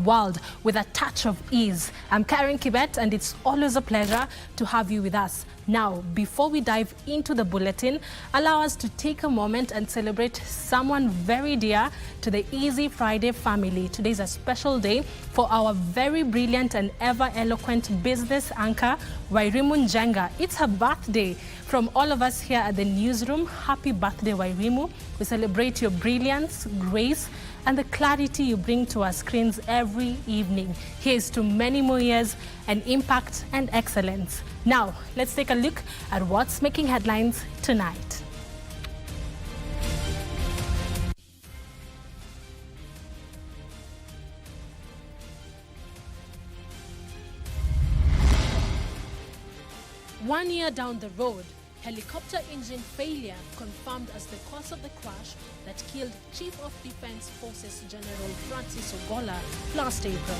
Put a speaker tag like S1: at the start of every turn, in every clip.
S1: world with a touch of ease. I'm Caren Kibbett, and it's always a pleasure to have you with us. Now, before we dive into the bulletin, allow us to take a moment and celebrate someone very dear to the Easy Friday family. Today is a special day for our very brilliant and ever-eloquent business anchor, Wairimu Njenga. It's her birthday. From all of us here at the newsroom, happy birthday, Wairimu. We celebrate your brilliance, grace, and the clarity you bring to our screens every evening. Here's to many more years and impact and excellence. Now, let's take a look at what's making headlines tonight. One year down the road, helicopter engine failure confirmed as the cause of the crash that killed Chief of Defense Forces General Francis Ogola last April.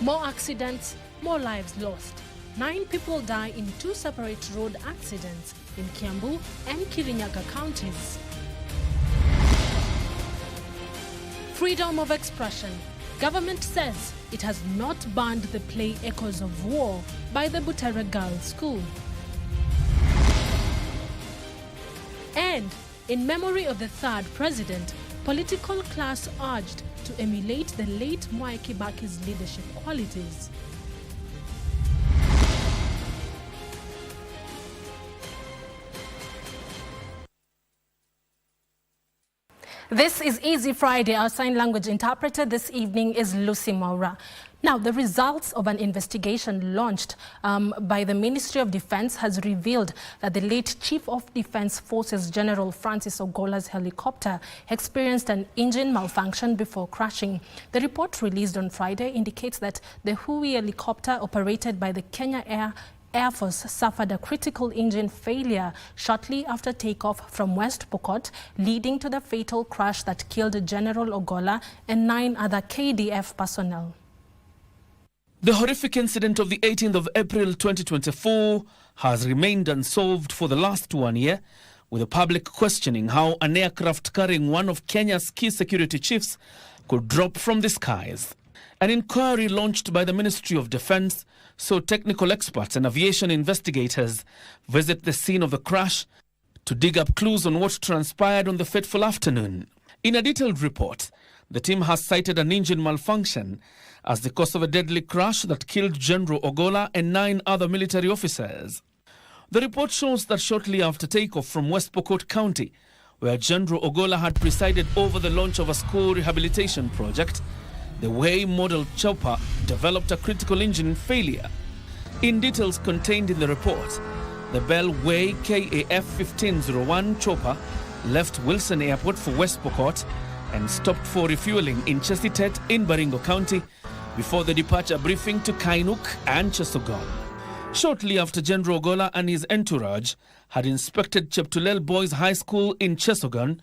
S1: More accidents, more lives lost. 9 people die in 2 separate road accidents in Kiambu and Kirinyaga counties. Freedom of expression. Government says it has not banned the play Echoes of War by the Butere Girls School. And in memory of the 3rd president, political class urged to emulate the late Mwai Kibaki's leadership qualities. This is Easy Friday. Our sign language interpreter this evening is Lucy Maura. Now, the results of an investigation launched by the Ministry of Defense has revealed that the late Chief of Defense Forces General Francis Ogola's helicopter experienced an engine malfunction before crashing. The report released on Friday indicates that the Hui helicopter operated by the Kenya Air Force suffered a critical engine failure shortly after takeoff from West Pokot, leading to the fatal crash that killed General Ogola and 9 other KDF personnel.
S2: The horrific incident of the 18th of April 2024 has remained unsolved for the last 1 year, with the public questioning how an aircraft carrying one of Kenya's key security chiefs could drop from the skies. An inquiry launched by the Ministry of Defense saw technical experts and aviation investigators visit the scene of the crash to dig up clues on what transpired on the fateful afternoon. In a detailed report, the team has cited an engine malfunction as the cause of a deadly crash that killed General Ogola and 9 other military officers. The report shows that shortly after takeoff from West Pokot County, where General Ogola had presided over the launch of a school rehabilitation project, the Way model chopper developed a critical engine failure. In details contained in the report, the Bell Way KAF 1501 chopper left Wilson Airport for West Pokot and stopped for refueling in Chesitet in Baringo County before the departure briefing to Kainuk and Chesogon. Shortly after General Ogola and his entourage had inspected Cheptulel Boys High School in Chesogon,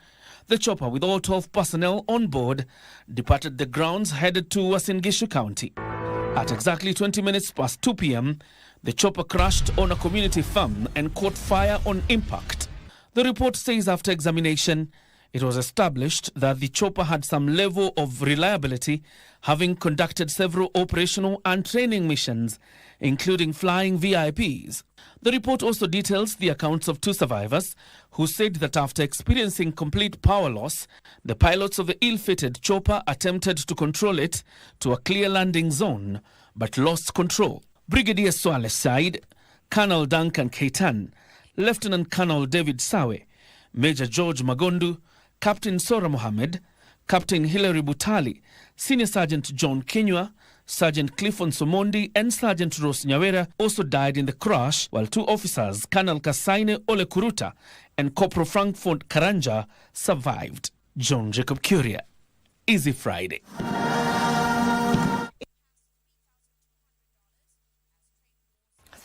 S2: the chopper, with all 12 personnel on board, departed the grounds headed to Uasin Gishu County. At exactly 20 minutes past 2 p.m., the chopper crashed on a community farm and caught fire on impact. The report says after examination, it was established that the chopper had some level of reliability, having conducted several operational and training missions, including flying VIPs. The report also details the accounts of 2 survivors who said that after experiencing complete power loss, the pilots of the ill-fitted chopper attempted to control it to a clear landing zone, but lost control. Brigadier Swale Said, Colonel Duncan Keitan, Lieutenant Colonel David Sawe, Major George Magondu, Captain Sora Mohammed, Captain Hilary Butali, Senior Sergeant John Kinyua, Sergeant Clifford Somondi and Sergeant Rose Nyawera also died in the crash, while 2 officers, Colonel Kasaine Ole Kuruta and Corporal Frankfurt Karanja, survived. John Jacob Curia, Easy Friday.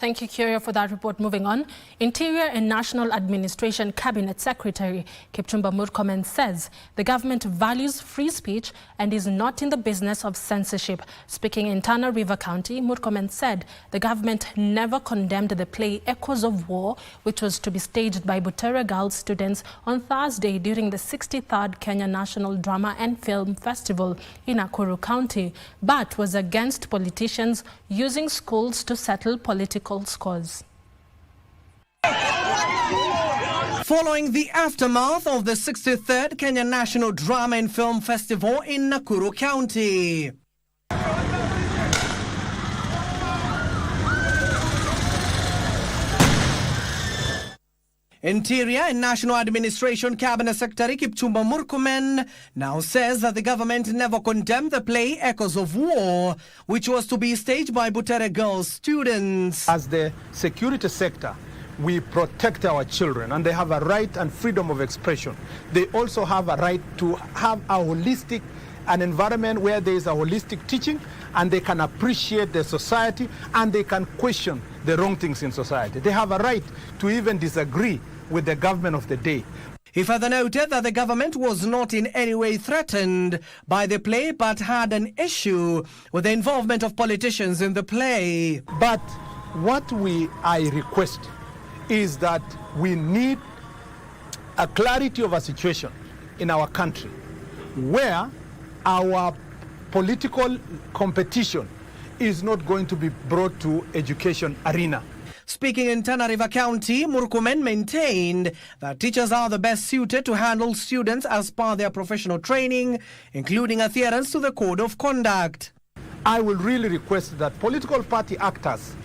S1: Thank you, Curio, for that report. Moving on, Interior and National Administration Cabinet Secretary Kipchumba Murkomen says the government values free speech and is not in the business of censorship. Speaking in Tana River County, Murkomen said the government never condemned the play Echoes of War, which was to be staged by Butere Girls students on Thursday during the 63rd Kenya National Drama and Film Festival in Nakuru County, but was against politicians using schools to settle political scores.
S3: Following the aftermath of the 63rd Kenya National Drama and Film Festival in Nakuru County, Interior and National Administration Cabinet Secretary Kipchumba Murkomen now says that the government never condemned the play Echoes of War, which was to be staged by Butere Girls students.
S4: As the security sector, we protect our children and they have a right and freedom of expression. They also have a right to have an environment where there is a holistic teaching and they can appreciate the society and they can question the wrong things in society. They have a right to even disagree with the government of the day.
S3: He further noted that the government was not in any way threatened by the play but had an issue with the involvement of politicians in the play.
S4: But what I request is that we need a clarity of a situation in our country where our political competition is not going to be brought to education arena.
S3: Speaking in Tana River County, Murkomen maintained that teachers are the best suited to handle students as per their professional training, including adherence to the code of conduct.
S4: I will really request that political party actors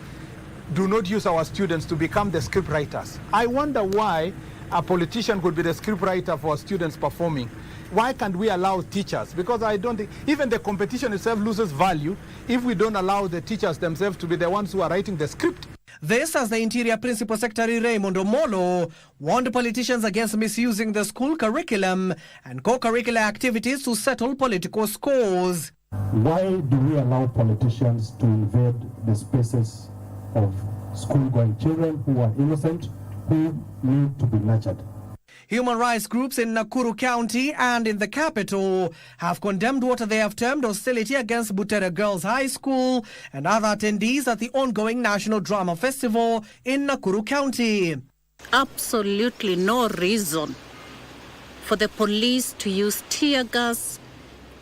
S4: do not use our students to become the script writers. I wonder why a politician could be the script writer for students performing. Why can't we allow teachers? Because I don't think even the competition itself loses value if we don't allow the teachers themselves to be the ones who are writing the script.
S3: This as the Interior Principal Secretary Raymond Omolo warned politicians against misusing the school curriculum and co-curricular activities to settle political scores.
S5: Why do we allow politicians to invade the spaces of school-going children who are innocent, who need to be nurtured?
S3: Human rights groups in Nakuru County and in the capital have condemned what they have termed hostility against Butere Girls High School and other attendees at the ongoing National Drama Festival in Nakuru County.
S6: Absolutely no reason for the police to use tear gas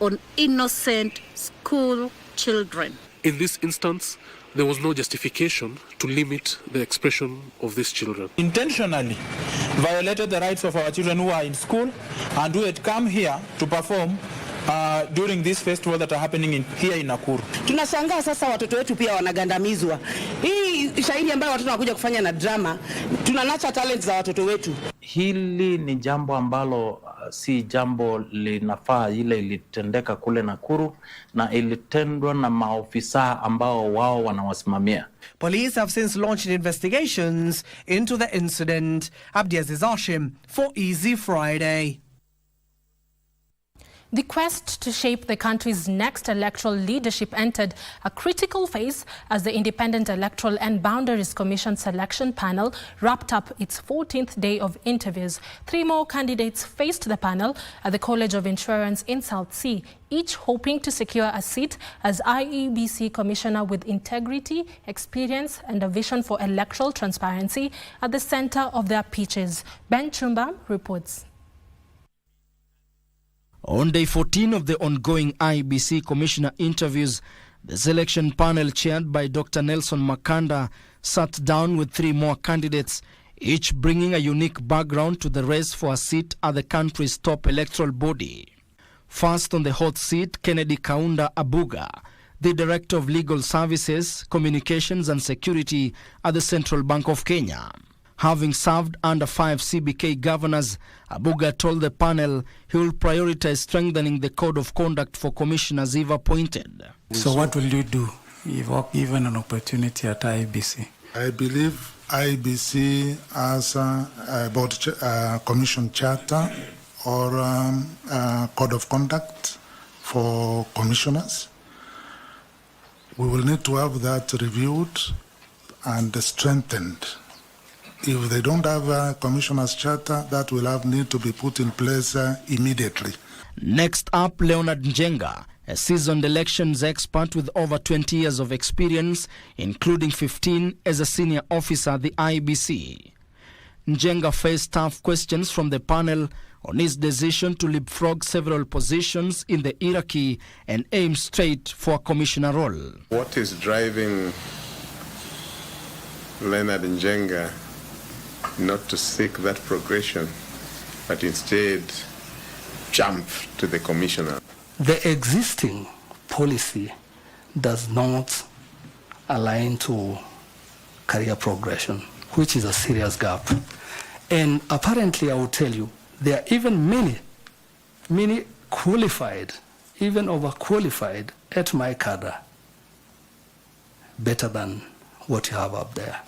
S6: on innocent school children.
S7: In this instance, there was no justification to limit the expression of these children.
S8: Intentionally violated the rights of our children who are in school and who had come here to perform during this festival that are happening here in Nakuru.
S9: Tunashangaa sasa watoto wetu pia wanagandamizwa. Hii shahidi ambayo watoto wanakuja kufanya na drama, tunanacha talent za watoto wetu.
S10: Hili ni jambo ambalo si jambo linafaa, ile ilitendeka kule Nakuru na ilitendwa na maofisa ambao wao wanawasimamia.
S3: Police have since launched investigations into the incident. Abdiaziz Hashim for Easy Friday.
S1: The quest to shape the country's next electoral leadership entered a critical phase as the Independent Electoral and Boundaries Commission selection panel wrapped up its 14th day of interviews. 3 more candidates faced the panel at the College of Insurance in South Sea, each hoping to secure a seat as IEBC Commissioner with integrity, experience and a vision for electoral transparency at the center of their pitches. Ben Chumba reports.
S11: On day 14 of the ongoing IEBC Commissioner interviews, the selection panel chaired by Dr. Nelson Makanda sat down with 3 more candidates, each bringing a unique background to the race for a seat at the country's top electoral body. First on the hot seat, Kennedy Kaunda Abuga, the Director of Legal Services, Communications and Security at the Central Bank of Kenya. Having served under 5 CBK governors, Abuga told the panel he will prioritize strengthening the code of conduct for commissioners if appointed.
S12: So what will you do if given an opportunity at IEBC?
S13: I believe IEBC has a commission charter or code of conduct for commissioners. We will need to have that reviewed and strengthened. If they don't have a commissioner's charter, that will need to be put in place immediately.
S11: Next up, Leonard Njenga, a seasoned elections expert with over 20 years of experience, including 15 as a senior officer at the IEBC. Njenga faced tough questions from the panel on his decision to leapfrog several positions in the hierarchy and aim straight for a commissioner role.
S14: What is driving Leonard Njenga not to seek that progression, but instead jump to the commissioner?
S12: The existing policy does not align to career progression, which is a serious gap. And apparently, I will tell you, there are even many qualified, even overqualified at my cadre, better than what you have up there.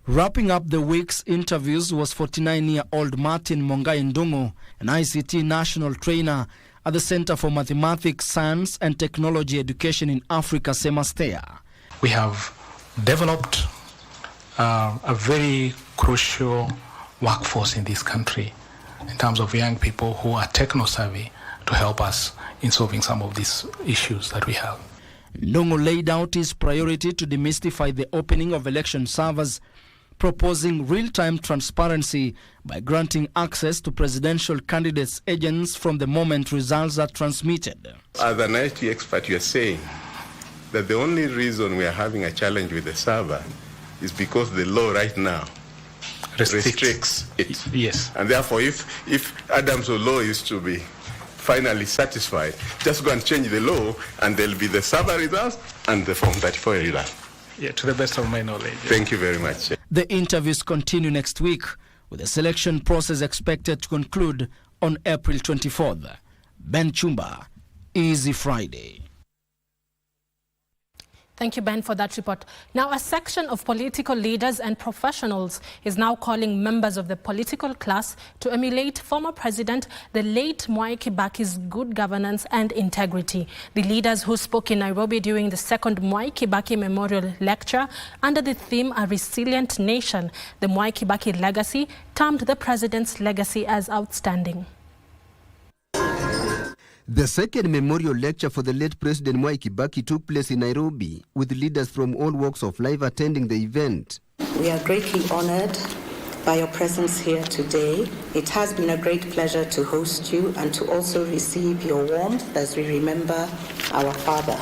S11: Wrapping up the week's interviews was 49-year-old Martin Mongai Ndungu, an ICT national trainer at the Center for Mathematics, Science and Technology Education in Africa, Semastea.
S15: We have developed a very crucial workforce in this country in terms of young people who are techno-savvy to help us in solving some of these issues that we have.
S11: Ndungu laid out his priority to demystify the opening of election servers, proposing real-time transparency by granting access to presidential candidates' agents from the moment results are transmitted.
S14: As an IT expert, you are saying that the only reason we are having a challenge with the server is because the law right now restricts it.
S15: Yes.
S14: And therefore, if Adam's law is to be finally satisfied, just go and change the law and there'll be the server results and the Form 34 results.
S15: Yeah, to the best of my knowledge.
S14: Thank you very much.
S11: The interviews continue next week, with the selection process expected to conclude on April 24th. Ben Chumba, Easy Friday.
S1: Thank you, Ben, for that report. Now, a section of political leaders and professionals is now calling members of the political class to emulate former President, the late Mwai Kibaki's good governance and integrity. The leaders who spoke in Nairobi during the second Mwai Kibaki Memorial Lecture under the theme A Resilient Nation, the Mwai Kibaki legacy, termed the president's legacy as outstanding.
S16: The second memorial lecture for the late President Mwai Kibaki took place in Nairobi, with leaders from all walks of life attending the event.
S17: We are greatly honored by your presence here today. It has been a great pleasure to host you and to also receive your warmth as we remember our father,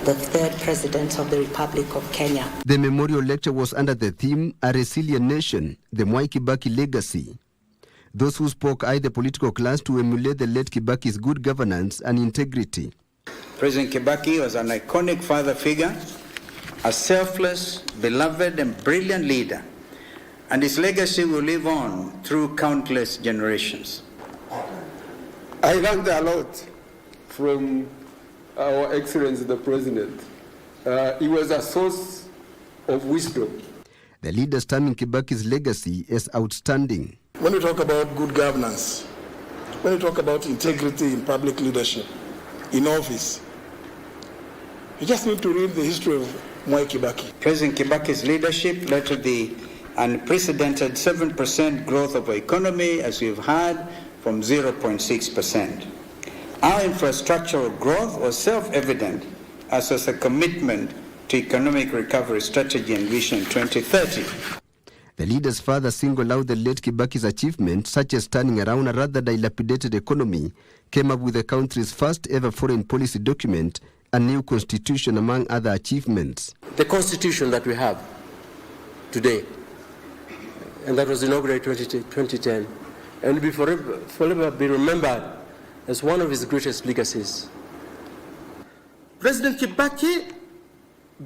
S17: the third President of the Republic of Kenya.
S16: The memorial lecture was under the theme, A Resilient Nation, the Mwai Kibaki legacy. Those who spoke eyed the political class to emulate the late Kibaki's good governance and integrity.
S18: President Kibaki was an iconic father figure, a selfless, beloved and brilliant leader, and his legacy will live on through countless generations.
S19: I learned a lot from our Excellency the President. He was a source of wisdom.
S16: The leaders terming Kibaki's legacy as outstanding.
S19: When we talk about good governance, when we talk about integrity in public leadership, in office, you just need to read the history of Mwai Kibaki.
S18: President Kibaki's leadership led to the unprecedented 7% growth of our economy, as we've had, from 0.6%. Our infrastructural growth was self-evident, as was a commitment to economic recovery strategy and Vision 2030.
S16: The leaders further singled out the late Kibaki's achievements, such as turning around a rather dilapidated economy, came up with the country's first ever foreign policy document, a new constitution, among other achievements.
S20: The constitution that we have today, and that was inaugurated 2010, and will forever be remembered as one of his greatest legacies.
S21: President Kibaki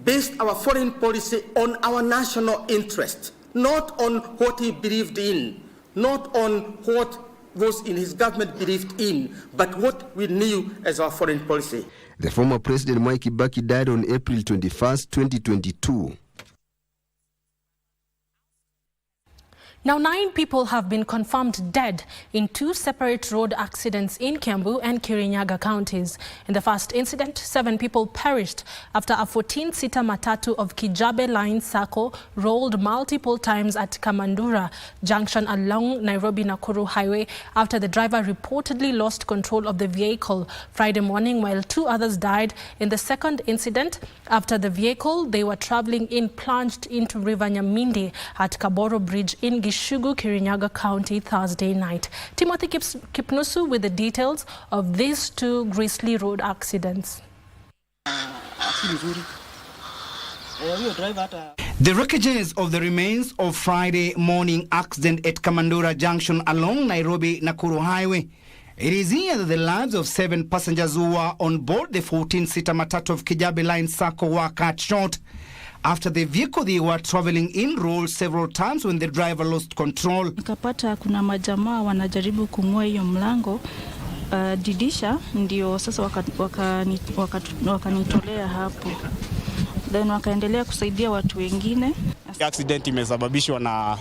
S21: based our foreign policy on our national interest, not on what he believed in, not on what those in his government believed in, but what we knew as our foreign policy.
S16: The former President Mwai Kibaki died on April 21st, 2022.
S1: Now, 9 people have been confirmed dead in 2 separate road accidents in Kiambu and Kirinyaga counties. In the first incident, 7 people perished after a 14-seater matatu of Kibbett line Sacco rolled multiple times at Kamandura Junction along Nairobi-Nakuru Highway after the driver reportedly lost control of the vehicle Friday morning, while 2 others died in the second incident after the vehicle they were traveling in plunged into River Nyamindi at Kaboro Bridge in Gishugu, Kirinyaga County Thursday night. Timothy Kipnusu with the details of these 2 grisly road accidents.
S2: The wreckages of the remains of Friday morning accident at Kamandura Junction along Nairobi-Nakuru Highway. It is here that the lives of 7 passengers who were on board the 14-seater matatu of Kibbett line Sacco were cut short after the vehicle they were traveling in rolled several times when the driver lost control.
S22: Nikapata kuna majamaa wanajaribu kung'oa hiyo mlango didisha, ndio sasa wakanitolea hapo, then wakaendelea kusaidia watu wengine.
S23: Accident imesababishwa na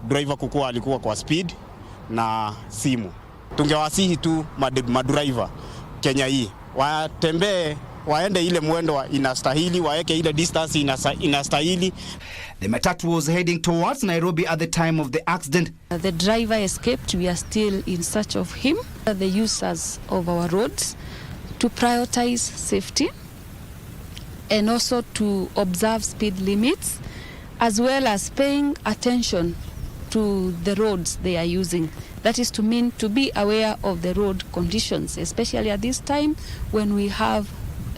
S23: driver kukua alikuwa kwa speed na simu. Tungewasihi tu madriver Kenya hii watembee, waende ile mwendo inastahili, waeke ile distance inastahili.
S2: The matatu was heading towards Nairobi at the time of the accident.
S22: The driver escaped. We are still in search of him. The users of our roads to prioritize safety and also to observe speed limits, as well as paying attention to the roads they are using. That is to mean to be aware of the road conditions, especially at this time when we have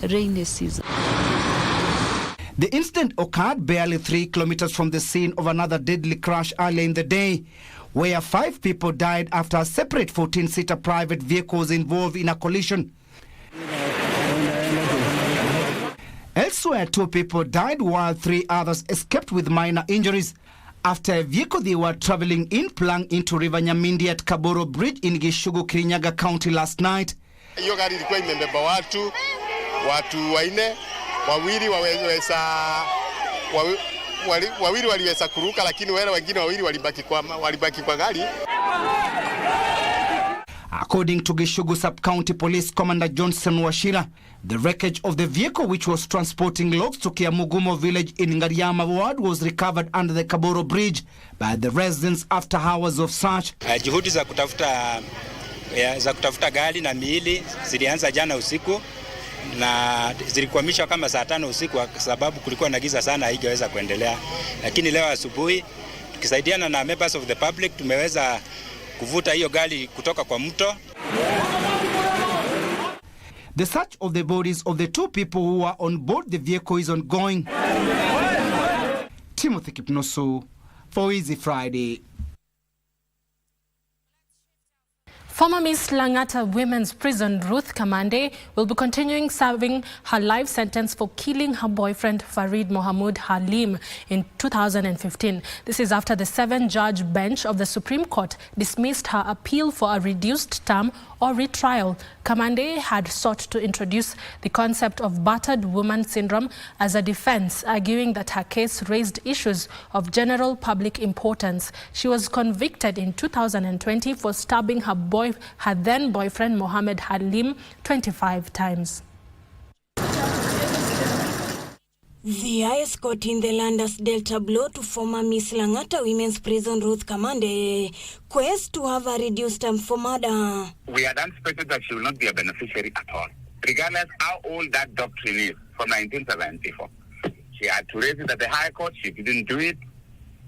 S22: rainy season.
S2: The incident occurred barely 3 kilometers from the scene of another deadly crash earlier in the day, where 5 people died after a separate 14-seater private vehicle was involved in a collision. Elsewhere, 2 people died while 3 others escaped with minor injuries after a vehicle they were traveling in plunged into River Nyamindi at Kaboro Bridge in Gishugu, Kirinyaga County last night.
S24: Hiyo gari ilikuwa imebeba watu 4, wawili waliweza kuruka, lakini wale wengine 2 walibaki kwa gari.
S2: According to Gishugu Sub-County Police Commander Johnson Washira, the wreckage of the vehicle which was transporting logs to Kiamugumo village in Ngariama ward was recovered under the Kaboro Bridge by the residents after hours of search.
S25: Juhudi za kutafuta gari na miili zilianza jana usiku na zilikwamishwa kama saa 5 usiku kwa sababu kulikuwa na giza sana, haingeweza kuendelea. Lakini leo asubuhi tukisaidiana na members of the public tumeweza kuvuta hiyo gari kutoka kwa mto.
S2: The search of the bodies of the 2 people who were on board the vehicle is ongoing. Timothy Kipnusu for Easy Friday.
S1: Former Miss Langata Women's Prison Ruth Kamande will be continuing serving her life sentence for killing her boyfriend Farid Mohamud Halim in 2015. This is after the 7-judge bench of the Supreme Court dismissed her appeal for a reduced term or retrial. Kamande had sought to introduce the concept of battered woman syndrome as a defense, arguing that her case raised issues of general public importance. She was convicted in 2020 for stabbing her then boyfriend Mohammed Halim 25 times.
S26: The highest court in the land has dealt a blow to former Miss Langata Women's Prison Ruth Kamande, quest to have a reduced term for murder.
S27: We had anticipated that she will not be a beneficiary at all, regardless how old that doctrine is, from 1974. She had to raise it at the High Court. She didn't do it.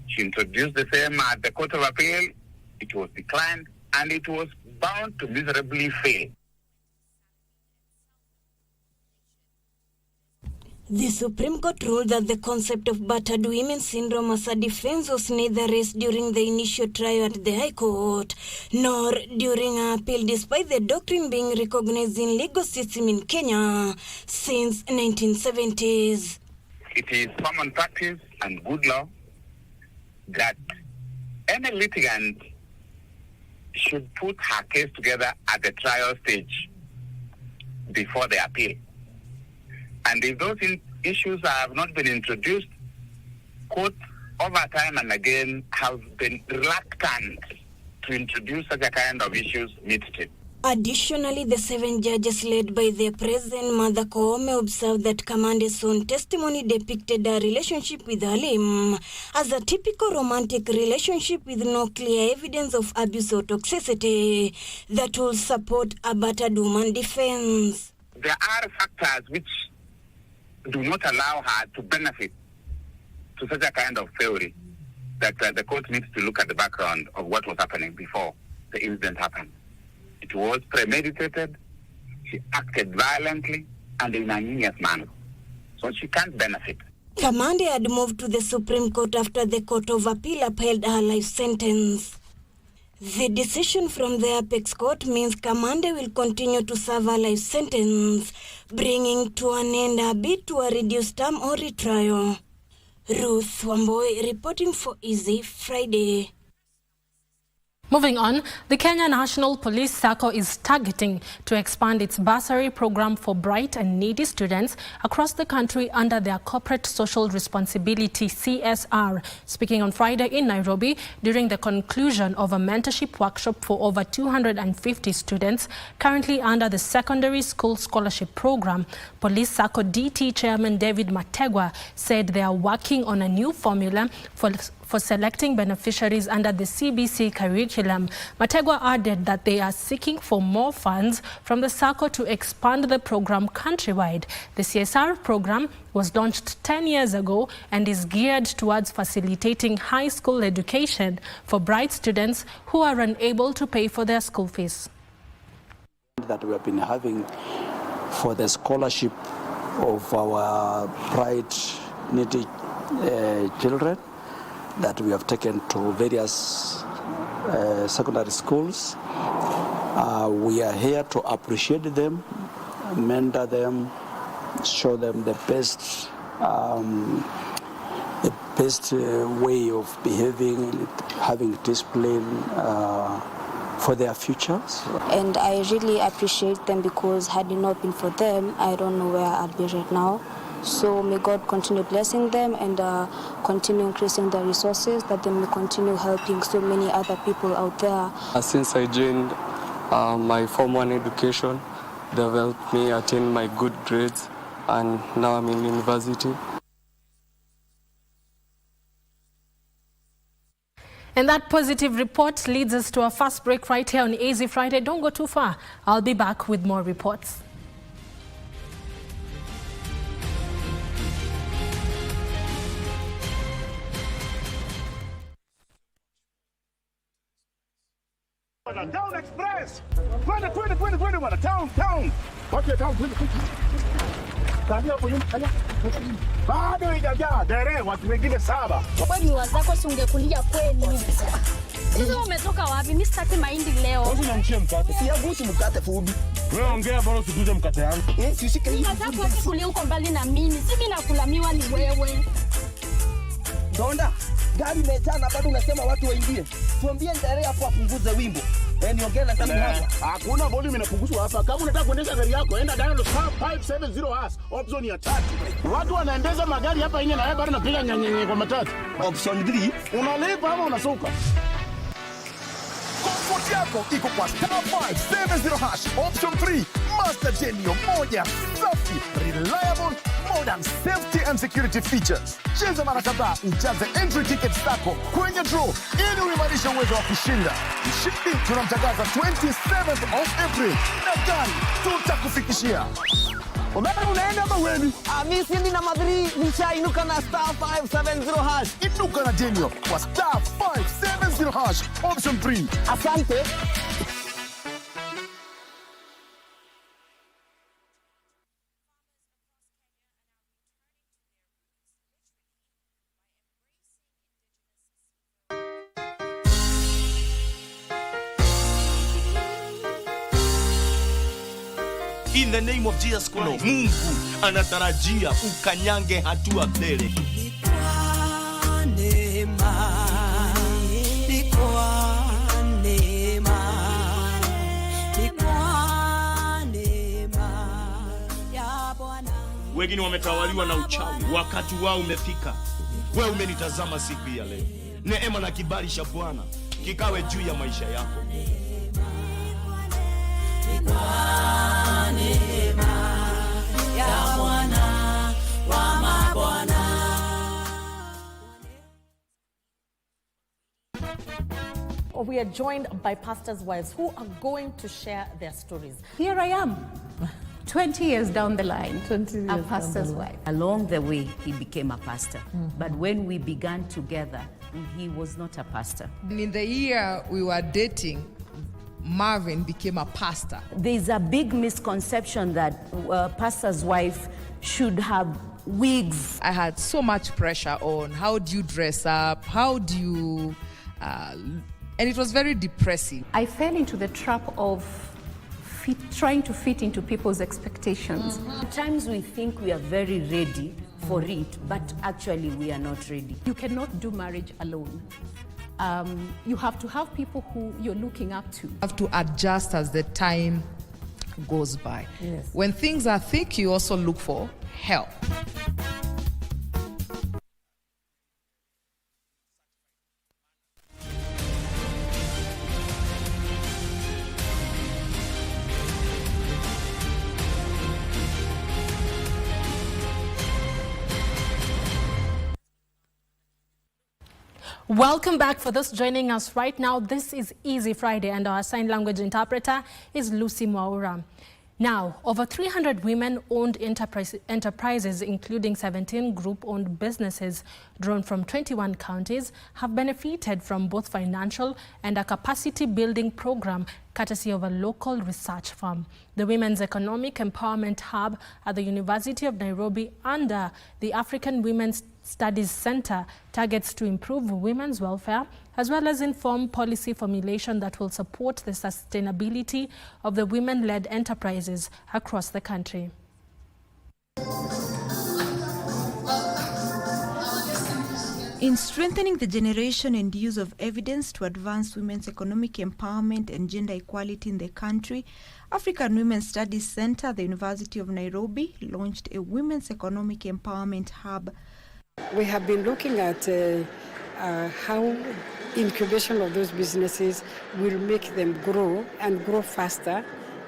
S27: She introduced the same at the Court of Appeal. It was declined, and it was bound to miserably fail.
S26: The Supreme Court ruled that the concept of battered women syndrome as a defense was neither raised during the initial trial at the High Court nor during an appeal, despite the doctrine being recognized in legal system in Kenya since 1970s.
S27: It is common practice and good law that any litigant should put her case together at the trial stage before the appeal. And if those issues have not been introduced, courts over time and again have been reluctant to introduce such a kind of issues midstream.
S26: Additionally, the 7 judges led by their president, Martha Koome, observed that Kamande's own testimony depicted a relationship with Halim as a typical romantic relationship with no clear evidence of abuse or toxicity that will support a battered woman defense.
S27: There are factors which do not allow her to benefit to such a kind of theory that the court needs to look at the background of what was happening before the incident happened. It was premeditated, she acted violently and in a heinous manner. So she can't benefit.
S26: Kamande had moved to the Supreme Court after the Court of Appeal upheld her life sentence. The decision from the Apex Court means Kamande will continue to serve a life sentence, bringing to an end a bid to a reduced term or retrial. Ruth Wamboi reporting for Easy Friday.
S1: Moving on, the Kenya National Police Sacco is targeting to expand its bursary program for bright and needy students across the country under their Corporate Social Responsibility (CSR). Speaking on Friday in Nairobi during the conclusion of a mentorship workshop for over 250 students currently under the Secondary School Scholarship Program, Police Sacco DT Chairman David Mategwa said they are working on a new formula for selecting beneficiaries under the CBC curriculum. Mategwa added that they are seeking for more funds from the Sacco to expand the program countrywide. The CSR program was launched 10 years ago and is geared towards facilitating high school education for bright students who are unable to pay for their school fees.
S4: That we have been having for the scholarship of our bright, needy children that we have taken to various secondary schools. We are here to appreciate them, mentor them, show them the best way of behaving, having discipline for their futures.
S5: And I really appreciate them because had it not been for them, I don't know where I'd be right now. So may God continue blessing them and continue increasing the resources that they may continue helping so many other people out there.
S6: Since I joined my Form 1 education, they've helped me attain my good grades, and now I'm in university.
S1: And that positive report leads us to our first break right here on Easy Friday. Don't go too far. I'll be back with more reports.
S7: Town Express! Twende bwana, town! Watu ya town, twende. Kaambia hapo nyuma, bado haijajaa, dere, watu wengine 7.
S8: Kwani wazako si ungekulia kwenu? Sasa umetoka wapi? Mimi sitaki mahindi leo.
S7: Wewe unamchia mkate.
S8: Siagushi mkate fubi.
S7: Wewe ongea bora usikuze mkate yangu.
S8: Sishike hivi. Wazako wasikulia huko mbali na mimi. Si mimi nakulamiwa ni wewe.
S9: Donda, gari imejana bado unasema watu waingie. Tuambie ndare hapo apunguze wimbo. Niongee na kama hapa.
S7: Hakuna volume inapunguzwa hapa. Kama unataka kuendesha gari yako, enda dial *570# option ya 3. Watu wanaendesha magari hapa nje na wewe bado unapiga nyenyenye kwa matatu.
S9: Option 3,
S7: unalipa ama unasuka?
S10: Comfort yako iko kwa *570# option 3. Master Genio moja safi, reliable, modern safety and security features. Cheza mara kadhaa ujaze entry ticket zako kwenye draw ili uimarishe uwezo wa kushinda. Mshindi tunamtangaza 27th of April na gari tutakufikishia.
S9: Unaenda ama wewe? Mimi sindi na Madrid, nishainuka na *570#.
S10: Inuka na Genio kwa *570# option 3.
S9: Asante.
S28: In the name of Jesus Christ, Mungu anatarajia ukanyange hatua mbele. Wengine wametawaliwa na uchawi, wakati wao umefika. Wewe umenitazama siku ya leo. Neema na kibali cha Bwana kikawe juu ya maisha yako.
S3: We are joined by pastors' wives who are going to share their stories.
S11: Here I am, 20 years down the line, a pastor's wife.
S12: Along the way, he became a pastor. But when we began together, he was not a pastor.
S13: In the year we were dating, Marvin became a pastor.
S12: There's a big misconception that a pastor's wife should have wigs.
S13: I had so much pressure on how do you dress up, how do you... and it was very depressing.
S11: I fell into the trap of trying to fit into people's expectations.
S12: At times we think we are very ready for it, but actually we are not ready.
S11: You cannot do marriage alone. You have to have people who you're looking up to.
S13: You have to adjust as the time goes by.
S11: Yes.
S13: When things are thick, you also look for help.
S1: Welcome back. For those joining us right now, this is Easy Friday and our sign language interpreter is Lucy Mwaura. Now, over 300 women-owned enterprises, including 17 group-owned businesses drawn from 21 counties, have benefited from both financial and a capacity-building program courtesy of a local research firm. The Women's Economic Empowerment Hub at the University of Nairobi under the African Women's Studies Center targets to improve women's welfare as well as inform policy formulation that will support the sustainability of the women-led enterprises across the country.
S14: In strengthening the generation and use of evidence to advance women's economic empowerment and gender equality in the country, African Women's Studies Center at the University of Nairobi launched a Women's Economic Empowerment Hub.
S15: We have been looking at how incubation of those businesses will make them grow faster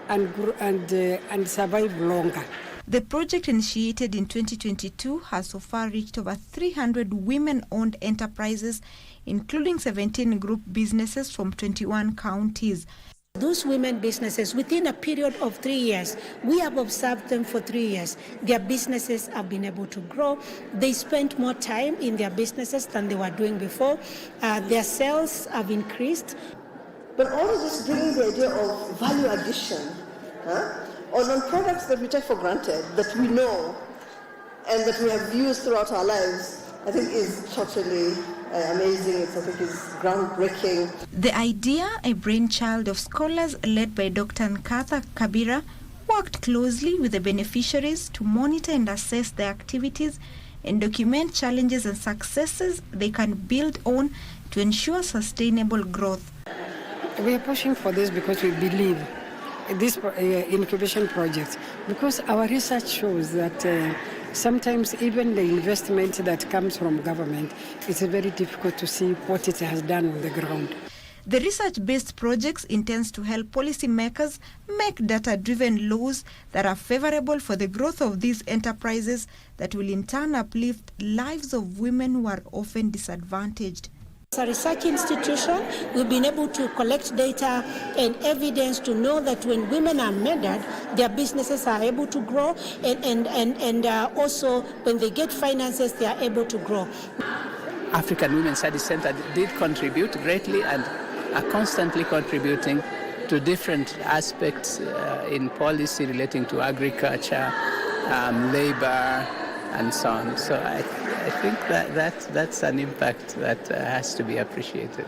S15: and survive longer.
S14: The project, initiated in 2022, has so far reached over 300 women-owned enterprises, including 17 group businesses from 21 counties.
S17: Those women businesses, within a period of 3 years, we have observed them for 3 years. Their businesses have been able to grow. They spent more time in their businesses than they were doing before. Their sales have increased.
S19: But all of this bringing the idea of value addition, on products that we take for granted, that we know and that we have used throughout our lives, I think is totally amazing. I think is groundbreaking.
S14: The idea, a brainchild of scholars led by Dr. Nkatha Kabira, worked closely with the beneficiaries to monitor and assess their activities and document challenges and successes they can build on to ensure sustainable growth.
S15: We are pushing for this because we believe this incubation project, because our research shows that sometimes even the investment that comes from government, it's very difficult to see what it has done on the ground.
S14: The research-based projects intends to help policymakers make data-driven laws that are favorable for the growth of these enterprises that will in turn uplift lives of women who are often disadvantaged.
S17: As a research institution, we've been able to collect data and evidence to know that when women are mentored, their businesses are able to grow, and also when they get finances, they are able to grow.
S29: African Women's Studies Center did contribute greatly and are constantly contributing to different aspects in policy relating to agriculture, labor, and so on. So I think that's an impact that has to be appreciated.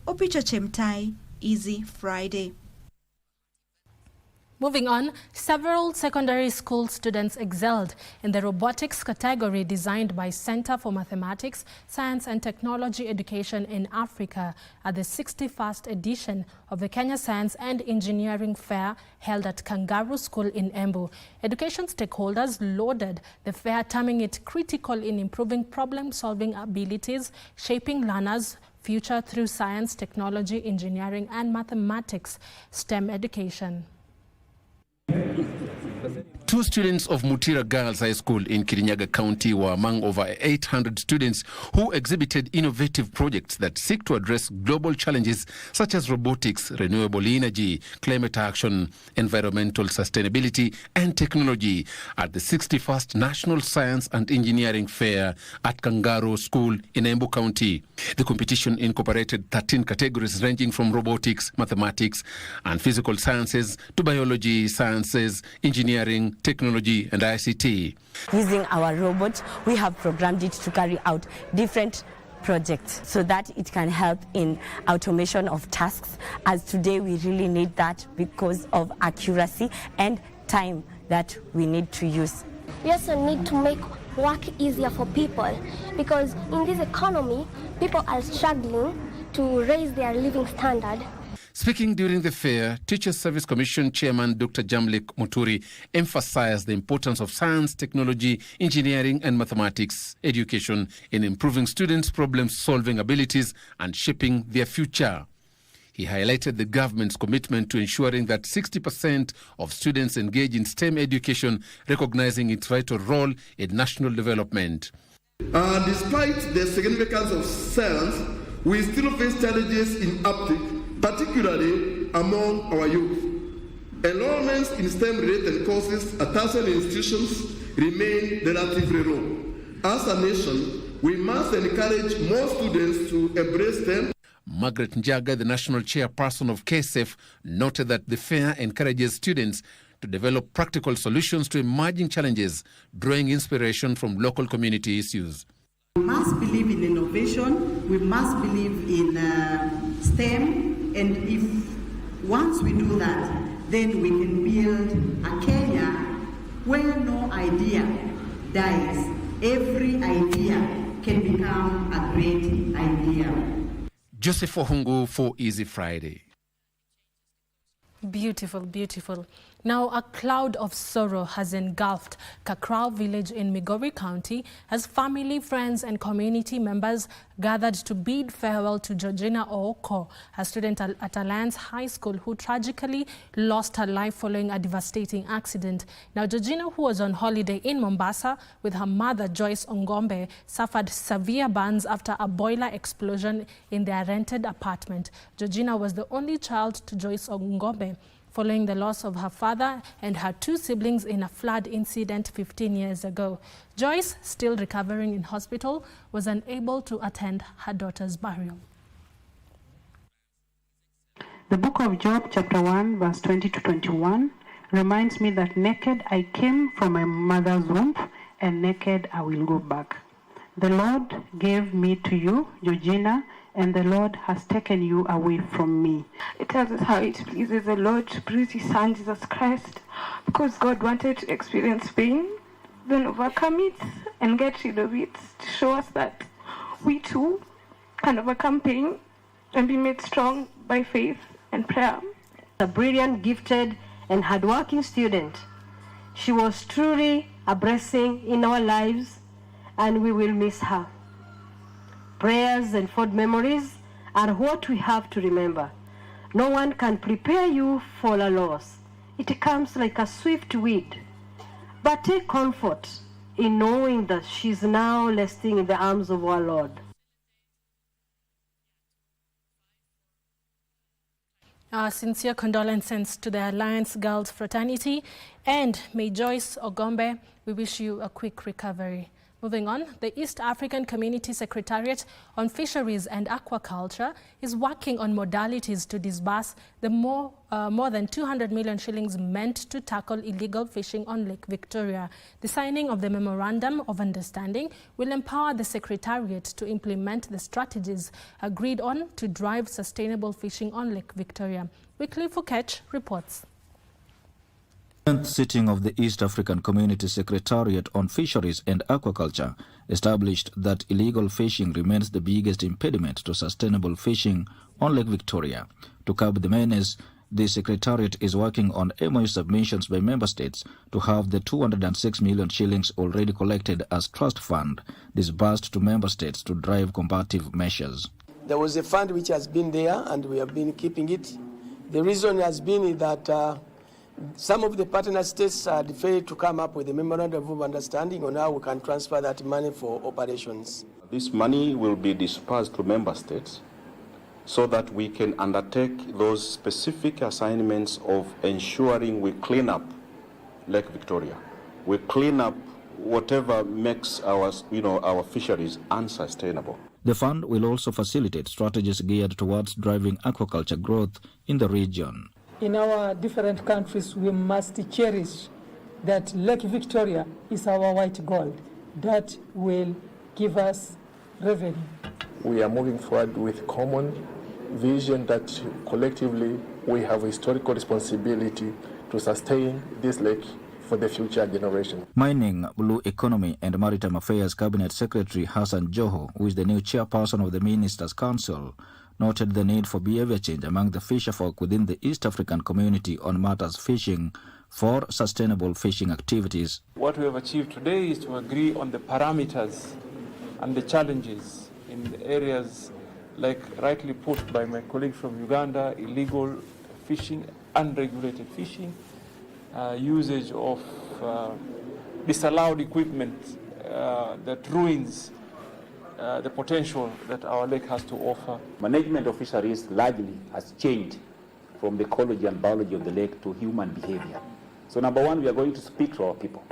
S14: Opicho Chemtai, Easy Friday.
S1: Moving on, several secondary school students excelled in the robotics category designed by Center for Mathematics, Science and Technology Education in Africa at the 61st edition of the Kenya Science and Engineering Fair held at Kangaroo School in Embu. Education stakeholders lauded the fair, terming it critical in improving problem-solving abilities, shaping learners' future through science, technology, engineering and mathematics STEM education.
S2: Two students of Mutira Girls High School in Kirinyaga County were among over 800 students who exhibited innovative projects that seek to address global challenges such as robotics, renewable energy, climate action, environmental sustainability and technology at the 61st National Science and Engineering Fair at Kangaroo School in Embu County. The competition incorporated 13 categories ranging from robotics, mathematics and physical sciences to biology, sciences, engineering, technology and ICT.
S16: Using our robot, we have programmed it to carry out different projects so that it can help in automation of tasks, as today we really need that because of accuracy and time that we need to use.
S18: We also need to make work easier for people, because in this economy, people are struggling to raise their living standard.
S2: Speaking during the fair, Teachers Service Commission Chairman Dr. Jamlik Muturi emphasized the importance of science, technology, engineering and mathematics education in improving students' problem-solving abilities and shaping their future. He highlighted the government's commitment to ensuring that 60% of students engage in STEM education, recognizing its vital role in national development.
S20: Despite the significance of science, we still face challenges in uptake, particularly among our youth. Enrollments in STEM-related courses at tertiary institutions remain relatively low. As a nation, we must encourage more students to embrace STEM.
S2: Margaret Njaga, the national chairperson of KSF, noted that the fair encourages students to develop practical solutions to emerging challenges, drawing inspiration from local community issues.
S21: We must believe in innovation, we must believe in STEM, and if once we do that, then we can build a Kenya where no idea dies. Every idea can become a great idea.
S2: Joseph Ohungu for Easy Friday.
S1: Beautiful, beautiful. Now, a cloud of sorrow has engulfed Kakrao village in Migori County as family, friends and community members gathered to bid farewell to Georgina Ooko, a student at Alliance High School who tragically lost her life following a devastating accident. Now, Georgina, who was on holiday in Mombasa with her mother, Joyce Ongombe, suffered severe burns after a boiler explosion in their rented apartment. Georgina was the only child to Joyce Ongombe, following the loss of her father and her two siblings in a flood incident 15 years ago. Joyce, still recovering in hospital, was unable to attend her daughter's burial.
S22: The book of Job, chapter 1, verse 20 to 21, reminds me that naked I came from my mother's womb, and naked I will go back. The Lord gave me to you, Georgina, and the Lord has taken you away from me.
S23: It tells us how it pleases the Lord to bruise his son, Jesus Christ, because God wanted to experience pain, then overcome it and get rid of it, to show us that we too can overcome pain and be made strong by faith and prayer.
S24: A brilliant, gifted, and hardworking student. She was truly a blessing in our lives, and we will miss her. Prayers and fond memories are what we have to remember. No one can prepare you for a loss. It comes like a swift wind. But take comfort in knowing that she's now resting in the arms of our Lord.
S1: Our sincere condolences to the Alliance Girls Fraternity, and may Joyce Ogombe, we wish you a quick recovery. Moving on, the East African Community Secretariat on Fisheries and Aquaculture is working on modalities to disburse the more than 200 million shillings meant to tackle illegal fishing on Lake Victoria. The signing of the Memorandum of Understanding will empower the Secretariat to implement the strategies agreed on to drive sustainable fishing on Lake Victoria. Wycliffe Fokech reports.
S4: 10th sitting of the East African Community Secretariat on Fisheries and Aquaculture established that illegal fishing remains the biggest impediment to sustainable fishing on Lake Victoria. To curb the menace, the Secretariat is working on MOU submissions by member states to have the 206 million shillings already collected as trust fund disbursed to member states to drive combative measures.
S5: There was a fund which has been there and we have been keeping it. The reason has been that some of the partner states had failed to come up with a memorandum of understanding on how we can transfer that money for operations.
S6: This money will be dispersed to member states so that we can undertake those specific assignments of ensuring we clean up Lake Victoria. We clean up whatever makes our fisheries unsustainable.
S4: The fund will also facilitate strategies geared towards driving aquaculture growth in the region.
S7: In our different countries, we must cherish that Lake Victoria is our white gold that will give us revenue.
S8: We are moving forward with common vision that collectively we have a historical responsibility to sustain this lake for the future generation.
S4: Mining, Blue Economy and Maritime Affairs Cabinet Secretary Hassan Joho, who is the new chairperson of the Ministers' Council, noted the need for behavior change among the fisherfolk within the East African community on matters fishing for sustainable fishing activities.
S10: What we have achieved today is to agree on the parameters and the challenges in the areas like rightly put by my colleague from Uganda, illegal fishing, unregulated fishing, usage of disallowed equipment that ruins the potential that our lake has to offer.
S25: Management of fisheries largely has changed from the ecology and biology of the lake to human behavior. So number one, we are going to speak to our people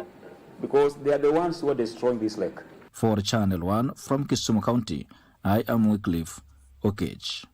S25: because they are the ones who are destroying this lake.
S4: For Channel 1 from Kisumu County, I am Wycliffe Okech.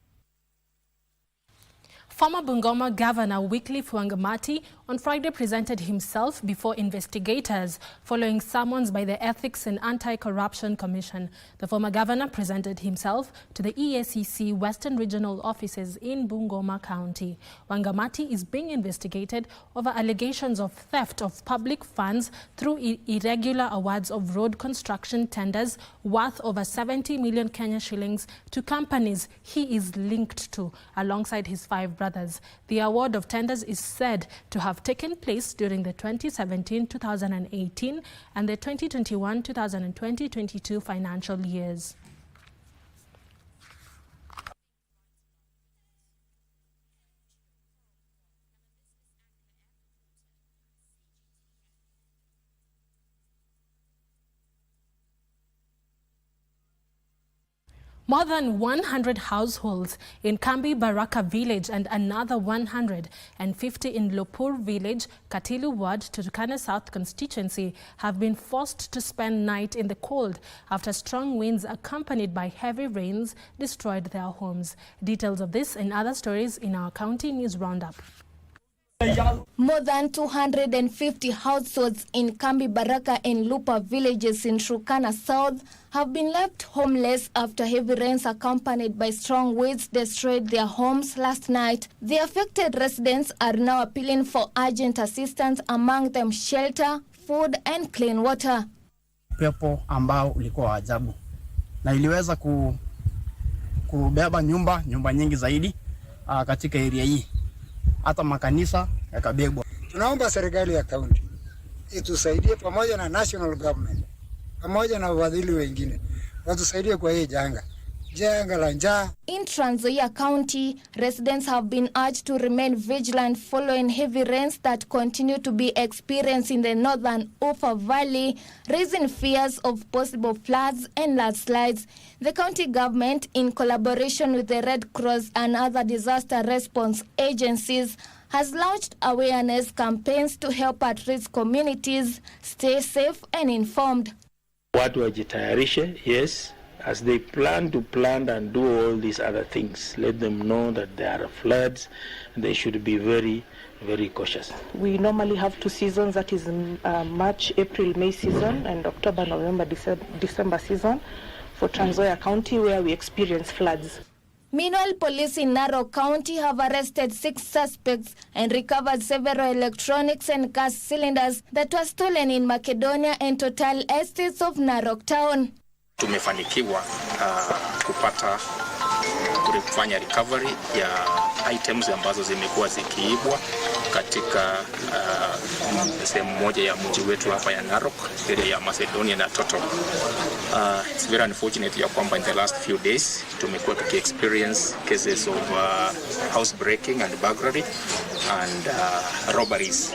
S1: Former Bungoma Governor Wycliffe Wangamati on Friday presented himself before investigators following summons by the Ethics and Anti-Corruption Commission. The former governor presented himself to the EACC Western Regional offices in Bungoma County. Wangamati is being investigated over allegations of theft of public funds through irregular awards of road construction tenders worth over 70 million Kenya shillings to companies he is linked to, alongside his 5 brothers. The award of tenders is said to have taken place during the 2017-2018 and the 2021-2022 financial years. More than 100 households in Kambi Baraka village and another 150 in Lopur village, Katilu ward, Turkana South constituency, have been forced to spend night in the cold after strong winds accompanied by heavy rains destroyed their homes. Details of this and other stories in our county news roundup.
S26: More than 250 households in Kambi Baraka and Lupa villages in Turkana South have been left homeless after heavy rains accompanied by strong winds destroyed their homes last night. The affected residents are now appealing for urgent assistance, among them shelter, food and clean water.
S27: Pepo ambao ulikuwa ajabu na iliweza kubeba nyumba nyingi zaidi katika area hii. Hata makanisa yakabebwa.
S30: Tunaomba serikali ya kaunti itusaidie pamoja na national government, pamoja na wafadhili wengine watusaidie kwa hii janga la njaa.
S26: In Trans Nzoia County, residents have been urged to remain vigilant following heavy rains that continue to be experienced in the northern Ufa Valley, raising fears of possible floods and landslides. The county government, in collaboration with the Red Cross and other disaster response agencies, has launched awareness campaigns to help at-risk communities stay safe and informed.
S31: Watu wajitayarishe, yes, as they plan and do all these other things. Let them know that there are floods and they should be very, very cautious.
S32: We normally have 2 seasons, that is March, April, May season and October, November, December season for Trans Nzoia County, where we experience floods.
S26: Meanwhile, police in Narok County have arrested 6 suspects and recovered several electronics and gas cylinders that were stolen in Macedonia and Total estates of Narok Town.
S3: Tumefanikiwa kufanya recovery ya items ambazo zimekuwa zikiibwa katika sehemu moja ya mji wetu hapa ya Narok, area ya Macedonia na Total. It's very unfortunate ya kwamba in the last few days tumekuwa experience cases of housebreaking and burglary and robberies.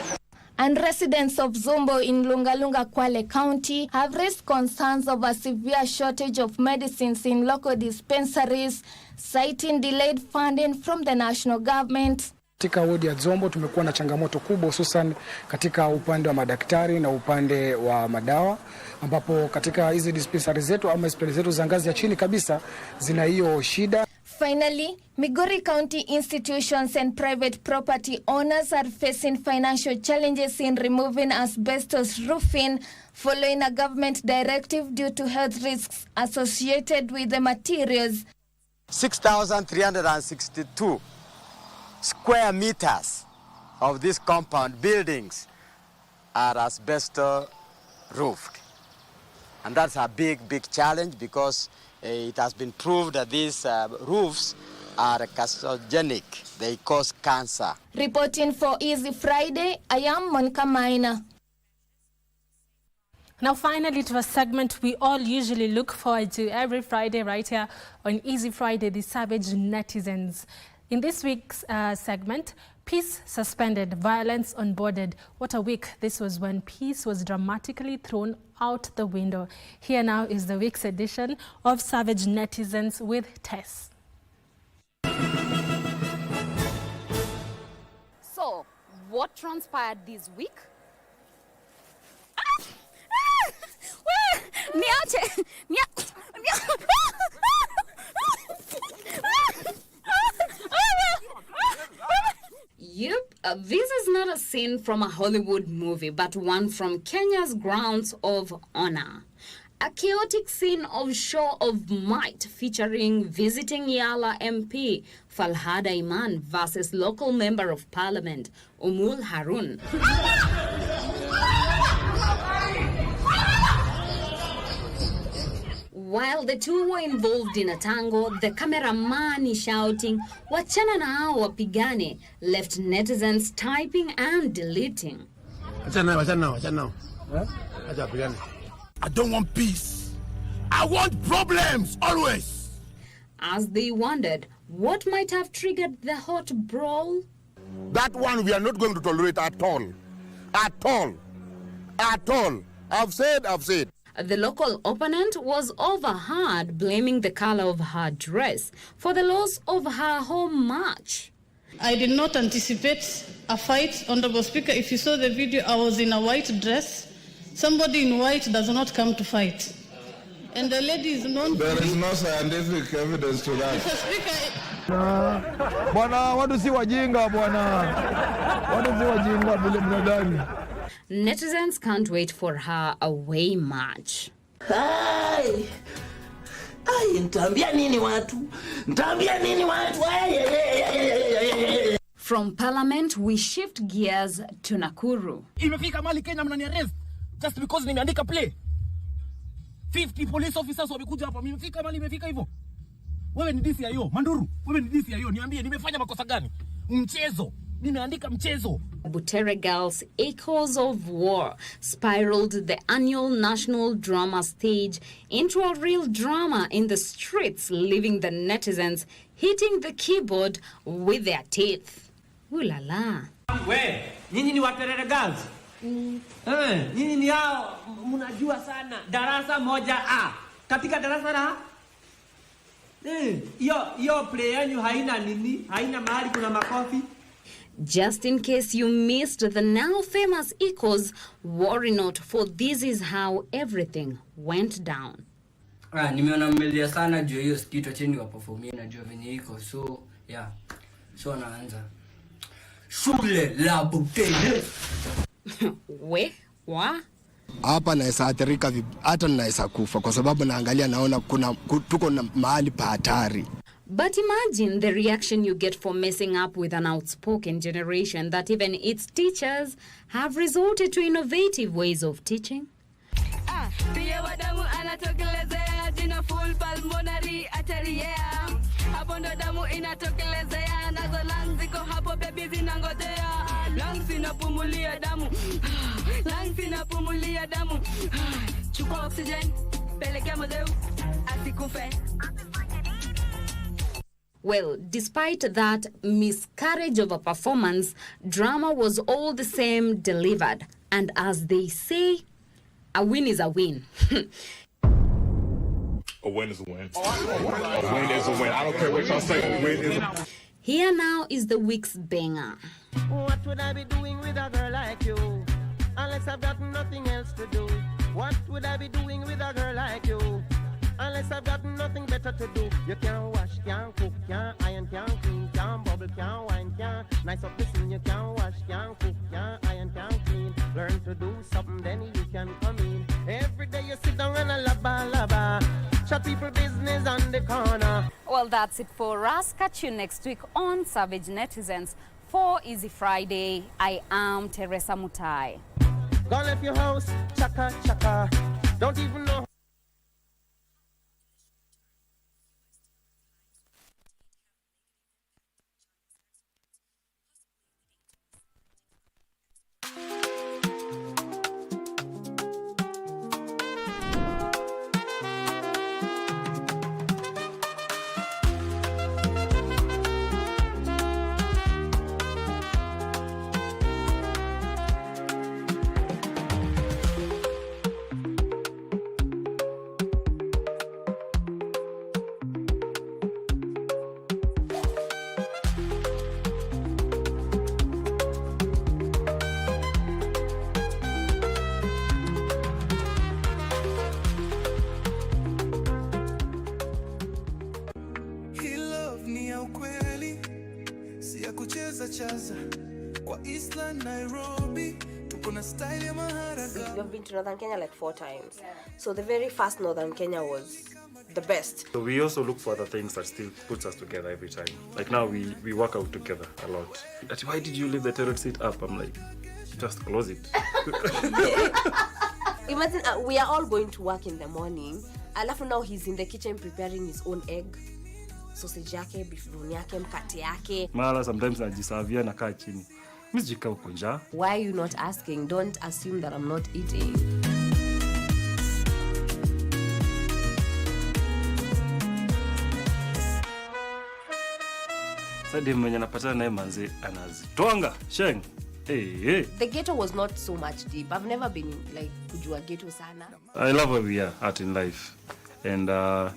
S26: And residents of Zombo in Lungalunga, Kwale County have raised concerns of a severe shortage of medicines in local dispensaries, citing delayed funding from the national government.
S9: Katika wodi ya Zombo tumekuwa na changamoto kubwa hususan katika upande wa madaktari na upande wa madawa, ambapo katika hizi dispensaries zetu ama hospitali zetu za ngazi ya chini kabisa zina hiyo shida.
S26: Finally, Migori County institutions and private property owners are facing financial challenges in removing asbestos roofing following a government directive due to health risks associated with the materials.
S11: 6,362 square meters of this compound buildings are asbestos roofed. And that's a big challenge because it has been proved that these roofs are carcinogenic. They cause cancer.
S26: Reporting for Easy Friday, I am Monica Maina.
S1: Now finally to a segment we all usually look forward to every Friday right here on Easy Friday, the Savage Netizens. In this week's segment, peace suspended, violence unboarded. What a week this was when peace was dramatically thrown out the window. Here now is the week's edition of Savage Netizens with Tess.
S12: So, what transpired this week? Yep, this is not a scene from a Hollywood movie, but one from Kenya's grounds of honor. A chaotic scene of show of might featuring visiting Yala MP Falhada Iman versus local member of parliament Umul Harun. While the two were involved in a tango, the cameraman is shouting, "Wachana na hao wapigane," left netizens typing and deleting.
S13: Wachana. I don't want peace. I want problems, always.
S12: As they wondered what might have triggered the hot brawl.
S13: That one we are not going to tolerate at all. At all. I've said.
S12: The local opponent was overheard blaming the color of her dress for the loss of her home march.
S14: I did not anticipate a fight, Honorable Speaker. If you saw the video, I was in a white dress. Somebody in white does not come to fight. And the lady is known.
S13: There is no scientific evidence to that.
S14: Mr. Speaker.
S13: Bwana, watu si wajinga bwana. Watu si wajinga vile mnadhani.
S12: Netizens can't wait for her away march.
S15: Nitaambia nini watu?
S12: From Parliament, we shift gears to Nakuru.
S15: Imefika mali Kenya mnani arrest just because nimeandika play. 50 police officers wamekuja hapa. Imefika mali imefika hivyo. Wewe ni DCIO, Manduru. Wewe ni DCIO, niambie nimefanya makosa gani? Mchezo. Nimeandika mchezo.
S12: Butere Girls' Echoes of War spiraled the annual national drama stage into a real drama in the streets, leaving the netizens hitting the keyboard with their teeth. Ooh la la.
S15: We, nyinyi ni Butere Girls? Nyinyi ni hao mnajua sana. Darasa moja A. Katika darasa la Yo play yenu haina nini? Haina mahali kuna makofi.
S12: Just in case you missed the now famous Echoes, worry not, for this is how everything went down.
S16: Nimeona mmelia sana juu hiyo skito chini wa performia na juu venye iko. So, yeah. So naanza. Shule la Butere.
S12: We, wa?
S13: Hapa naweza athirika, hata naweza kufa kwa sababu naangalia naona tuko na mahali pa hatari.
S12: But imagine the reaction you get for messing up with an outspoken generation that even its teachers have resorted to innovative ways of teaching. Well, despite that miscarriage of a performance, drama was all the same delivered. And as they say, a win is a win.
S2: A win is a win. A win is a win. I don't care what y'all say. A win is a...
S12: Here now is the week's banger.
S5: What would I be doing with a girl like you? Unless I've got nothing else to do. What would I be doing with a girl like you? Unless I've got nothing better to do. You can't wash, can't cook, can't iron, can't clean, can't bubble, can't wine, can't nice up the scene. You can't wash, can't cook, can't iron, can't clean. Learn to do something, then you can come in. Every day you sit down and a labba. Shut people business on the corner.
S12: Well, that's it for us. Catch you next week on Savage Netizens for Easy Friday. I am Teresa Mutai.
S5: Go left your house, chaka chaka. Don't even know.
S17: We've been to Northern Kenya like 4 times. So the very first Northern Kenya was the best.
S18: So we also look for other things that still puts us together every time. Like now we work out together a lot. Why did you leave the toilet seat up? I'm like, just close it.
S17: Imagine we are all going to work in the morning. Alafu now he's in the kitchen preparing his own egg. Sausage yake, beef bone yake, mkate yake.
S18: Mara sometimes najisavia na kaa chini. Msijika uko njaa.
S17: Why are you not asking? Don't assume that I'm not eating.
S18: Sadi mwenye napatana naye manzi anazitwanga sheng. Hey.
S17: The ghetto was not so much deep. I've never been like kujua ghetto sana.
S18: I love where we are at in life. And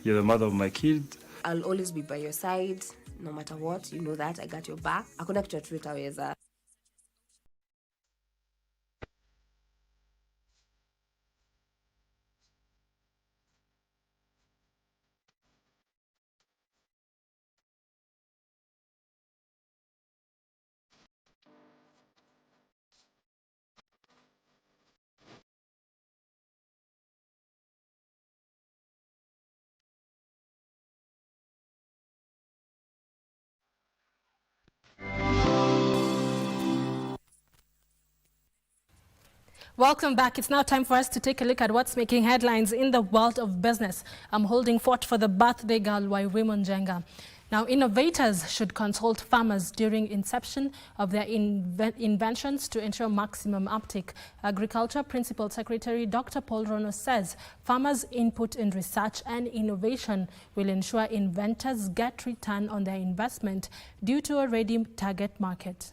S18: you're the mother of my kids.
S17: I'll always be by your side, no matter what. You know that. I got your back. Hakuna kitu tutaweza.
S1: Welcome back. It's now time for us to take a look at what's making headlines in the world of business. I'm holding fort for the birthday girl, Wairimu Njenga. Now, innovators should consult farmers during inception of their inventions to ensure maximum uptake. Agriculture Principal Secretary Dr. Paul Rono says farmers' input in research and innovation will ensure inventors get return on their investment due to a ready target market.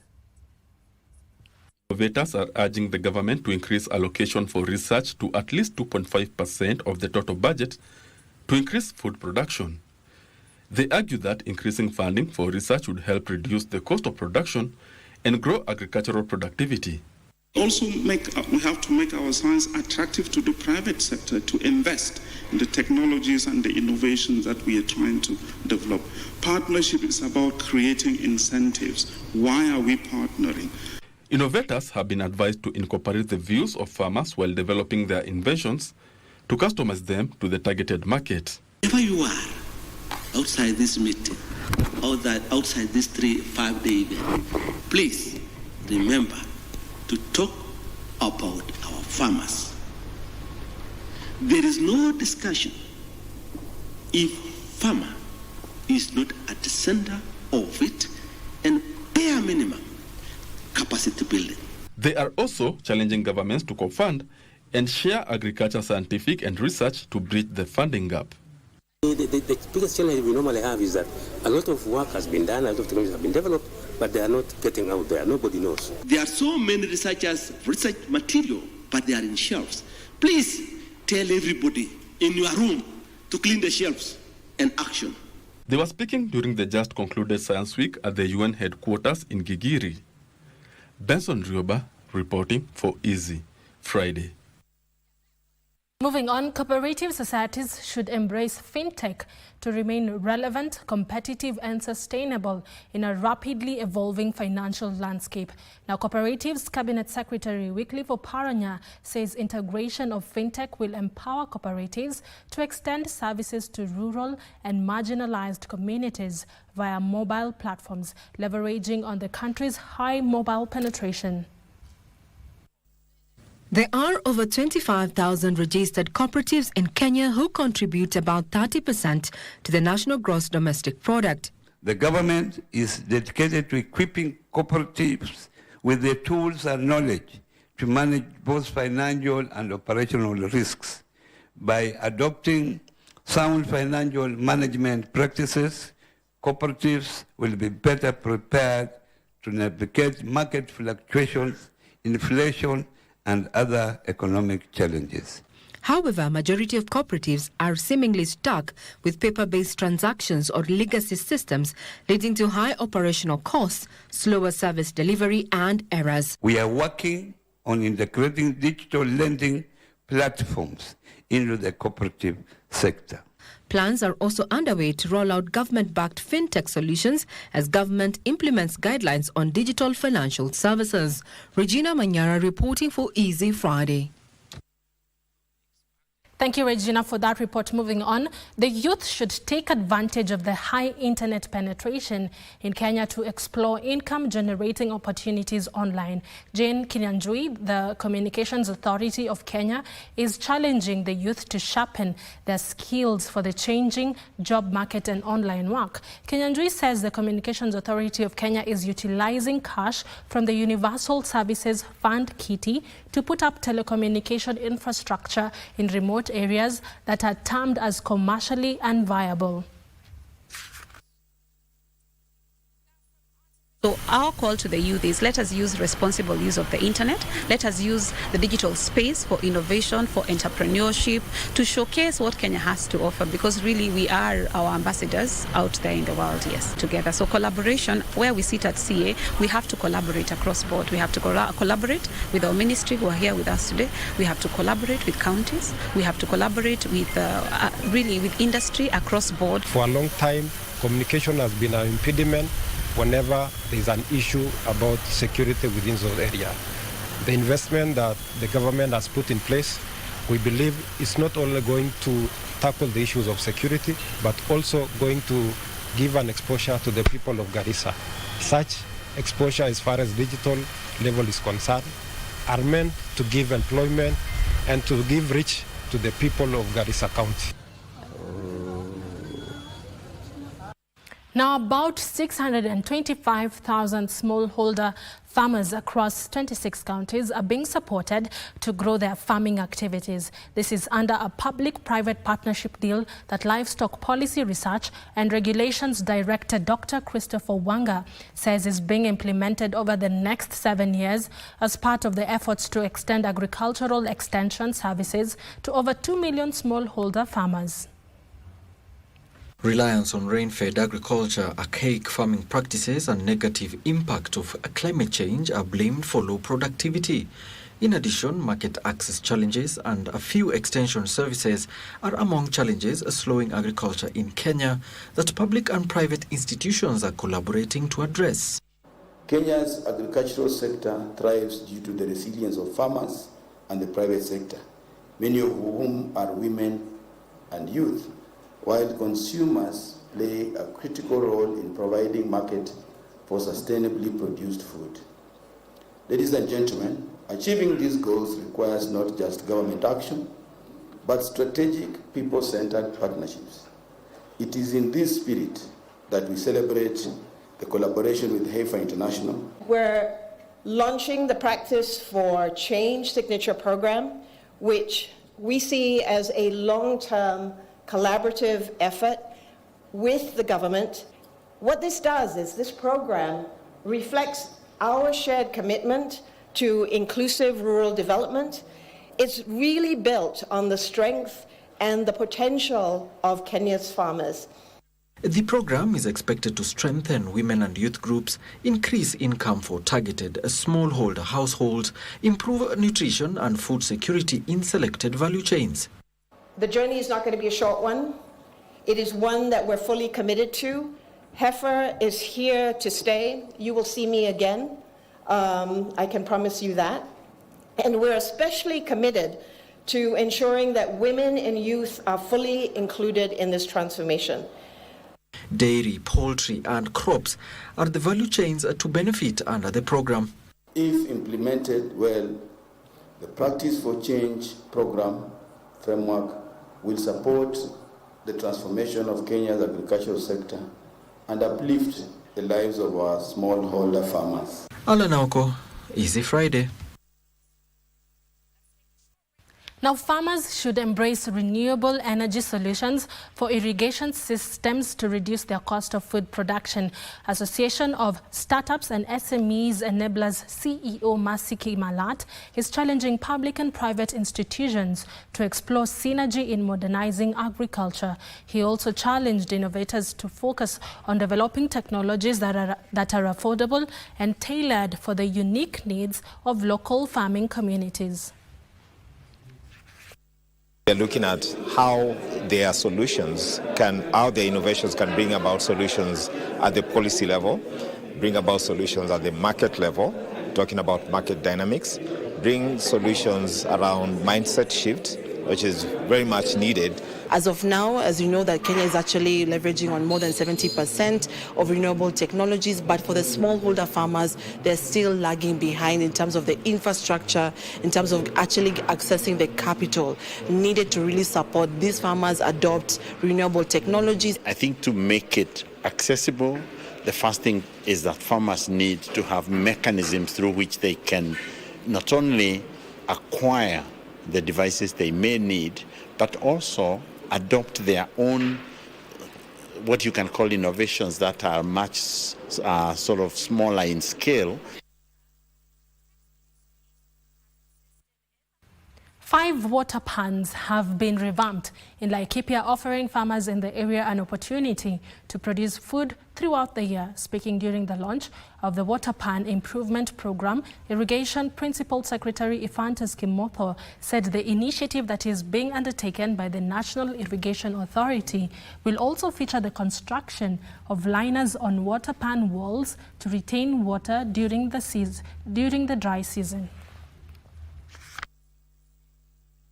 S19: Innovators are urging the government to increase allocation for research to at least 2.5% of the total budget to increase food production. They argue that increasing funding for research would help reduce the cost of production and grow agricultural productivity.
S20: Also, we have to make our science attractive to the private sector to invest in the technologies and the innovations that we are trying to develop. Partnership is about creating incentives. Why are we partnering?
S19: Innovators have been advised to incorporate the views of farmers while developing their inventions to customize them to the targeted market.
S21: Wherever you are outside this meeting,
S4: outside this 5-day event, please remember to talk about our farmers. There is no discussion if farmer is not at the center of it, and bare minimum capacity building.
S19: They are also challenging governments to co-fund and share agriculture scientific and research to bridge the funding gap.
S6: The biggest challenge we normally have is that a lot of work has been done, a lot of technologies have been developed, but they are not getting out there. Nobody knows.
S4: There are so many research material, but they are in shelves. Please tell everybody in your room to clean the shelves and action.
S19: They were speaking during the just concluded Science Week at the UN headquarters in Gigiri. Benson Rioba reporting for Easy Friday.
S1: Moving on, cooperative societies should embrace fintech to remain relevant, competitive and sustainable in a rapidly evolving financial landscape. Now, Cooperatives Cabinet Secretary Wycliffe Oparanya says integration of fintech will empower cooperatives to extend services to rural and marginalized communities via mobile platforms, leveraging on the country's high mobile penetration.
S7: There are over 25,000 registered cooperatives in Kenya who contribute about 30% to the national gross domestic product.
S8: The government is dedicated to equipping cooperatives with the tools and knowledge to manage both financial and operational risks. By adopting sound financial management practices, cooperatives will be better prepared to navigate market fluctuations, inflation, and other economic challenges.
S7: However, majority of cooperatives are seemingly stuck with paper-based transactions or legacy systems, leading to high operational costs, slower service delivery, and errors.
S8: We are working on integrating digital lending platforms into the cooperative sector.
S7: Plans are also underway to roll out government-backed fintech solutions as government implements guidelines on digital financial services. Regina Manyara reporting for Easy Friday.
S1: Thank you, Regina, for that report. Moving on, the youth should take advantage of the high internet penetration in Kenya to explore income-generating opportunities online. Jane Kinyanjui, the Communications Authority of Kenya, is challenging the youth to sharpen their skills for the changing job market and online work. Kinyanjui says the Communications Authority of Kenya is utilizing cash from the Universal Services Fund (KITI) to put up telecommunication infrastructure in remote areas that are termed as commercially unviable.
S10: So our call to the youth is let us use responsible use of the internet. Let us use the digital space for innovation, for entrepreneurship, to showcase what Kenya has to offer, because really we are our ambassadors out there in the world, yes, together. So collaboration, where we sit at CA, we have to collaborate across board. We have to collaborate with our ministry who are here with us today. We have to collaborate with counties. We have to collaborate with really with industry across board.
S21: For a long time, communication has been an impediment whenever there is an issue about security within those areas. The investment that the government has put in place, we believe is not only going to tackle the issues of security, but also going to give an exposure to the people of Garissa. Such exposure, as far as digital level is concerned, are meant to give employment and to give reach to the people of Garissa County.
S1: Now, about 625,000 smallholder farmers across 26 counties are being supported to grow their farming activities. This is under a public-private partnership deal that Livestock Policy Research and Regulations Director Dr. Christopher Wanga says is being implemented over the next 7 years as part of the efforts to extend agricultural extension services to over 2 million smallholder farmers.
S22: Reliance on rain-fed agriculture, archaic farming practices and negative impact of climate change are blamed for low productivity. In addition, market access challenges and a few extension services are among challenges slowing agriculture in Kenya that public and private institutions are collaborating to address.
S23: Kenya's agricultural sector thrives due to the resilience of farmers and the private sector, many of whom are women and youth. while consumers play a critical role in providing market for sustainably produced food. Ladies and gentlemen, achieving these goals requires not just government action, but strategic, people-centered partnerships. It is in this spirit that we celebrate the collaboration with Heifer International.
S3: We're launching the Practice for Change signature program, which we see as a long-term collaborative effort with the government. What this does is this program reflects our shared commitment to inclusive rural development. It's really built on the strength and the potential of Kenya's farmers.
S22: The program is expected to strengthen women and youth groups, increase income for targeted smallholder households, improve nutrition and food security in selected value chains.
S3: The journey is not going to be a short one. It is one that we're fully committed to. Heifer is here to stay. You will see me again. I can promise you that. And we're especially committed to ensuring that women and youth are fully included in this transformation.
S22: Dairy, poultry and crops are the value chains to benefit under the program.
S23: If implemented well, the Practice for Change program framework will support the transformation of Kenya's agricultural sector and uplift the lives of our smallholder farmers.
S22: Alan Aoko, Easy Friday.
S1: Now, farmers should embrace renewable energy solutions for irrigation systems to reduce their cost of food production. Association of Startups and SMEs Enablers CEO Masiki Malat is challenging public and private institutions to explore synergy in modernizing agriculture. He also challenged innovators to focus on developing technologies that are affordable and tailored for the unique needs of local farming communities.
S9: We're looking at how their solutions how their innovations can bring about solutions at the policy level, bring about solutions at the market level, talking about market dynamics, bring solutions around mindset shift, which is very much needed.
S11: As of now, as you know, that Kenya is actually leveraging on more than 70% of renewable technologies, but for the smallholder farmers, they're still lagging behind in terms of the infrastructure, in terms of actually accessing the capital needed to really support these farmers adopt renewable technologies.
S24: I think to make it accessible, the first thing is that farmers need to have mechanisms through which they can not only acquire the devices they may need, but also adopt their own, what you can call innovations that are much sort of smaller in scale.
S1: 5 water pans have been revamped in Laikipia, offering farmers in the area an opportunity to produce food throughout the year. Speaking during the launch of the Water Pan Improvement Program, Irrigation Principal Secretary Ephantus Kimotho said the initiative that is being undertaken by the National Irrigation Authority will also feature the construction of liners on water pan walls to retain water during the dry season.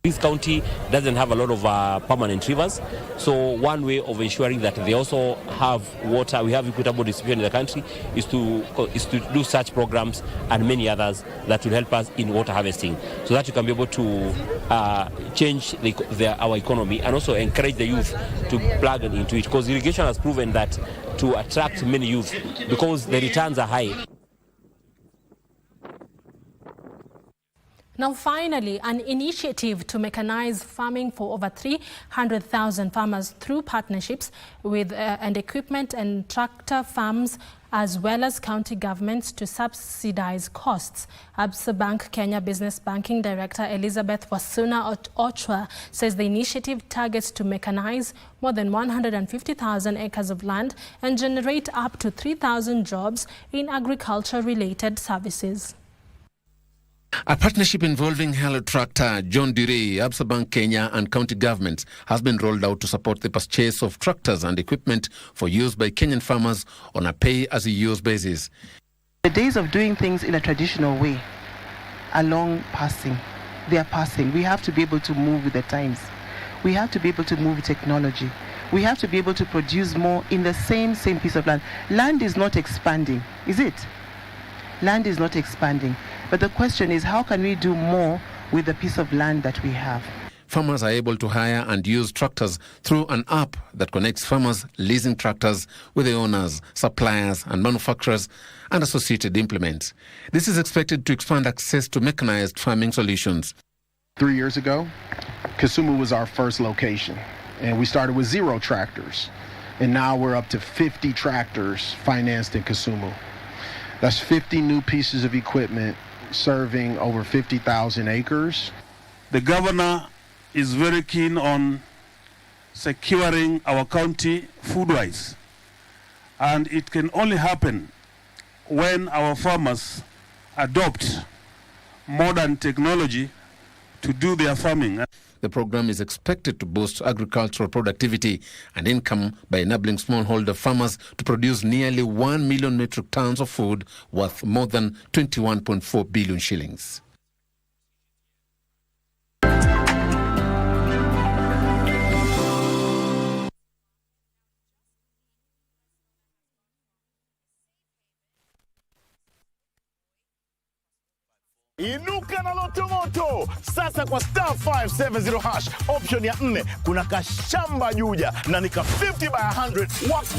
S25: This county doesn't have a lot of permanent rivers, so one way of ensuring that they also have water, we have equitable distribution in the country, is to do such programs and many others that will help us in water harvesting, so that we can be able to change our economy and also encourage the youth to plug into it, because irrigation has proven that to attract many youth because the returns are high.
S1: Now, finally, an initiative to mechanize farming for over 300,000 farmers through partnerships with and equipment and tractor farms, as well as county governments to subsidize costs. Absa Bank Kenya Business Banking Director Elizabeth Wasuna Ochwa says the initiative targets to mechanize more than 150,000 acres of land and generate up to 3,000 jobs in agriculture-related services.
S26: A partnership involving Hello Tractor, John Deere, Absa Bank Kenya and county governments has been rolled out to support the purchase of tractors and equipment for use by Kenyan farmers on a pay-as-you-use basis.
S27: The days of doing things in a traditional way are long passing. They are passing. We have to be able to move with the times. We have to be able to move with technology. We have to be able to produce more in the same piece of land. Land is not expanding, is it? Land is not expanding. But the question is, how can we do more with the piece of land that we have?
S26: Farmers are able to hire and use tractors through an app that connects farmers leasing tractors with the owners, suppliers and manufacturers and associated implements. This is expected to expand access to mechanized farming solutions.
S2: 3 years ago, Kisumu was our first location, and we started with 0 tractors. And now we're up to 50 tractors financed in Kisumu. That's 50 new pieces of equipment serving over 50,000 acres.
S5: The governor is very keen on securing our county food-wise. And it can only happen when our farmers adopt modern technology to do their farming.
S26: The program is expected to boost agricultural productivity and income by enabling smallholder farmers to produce nearly 1 million metric tons of food worth more than 21.4 billion shillings.
S12: Inuka na loto moto sasa kwa star 570 hash option ya 4 kuna kashamba juja na nika 50 by 100 worth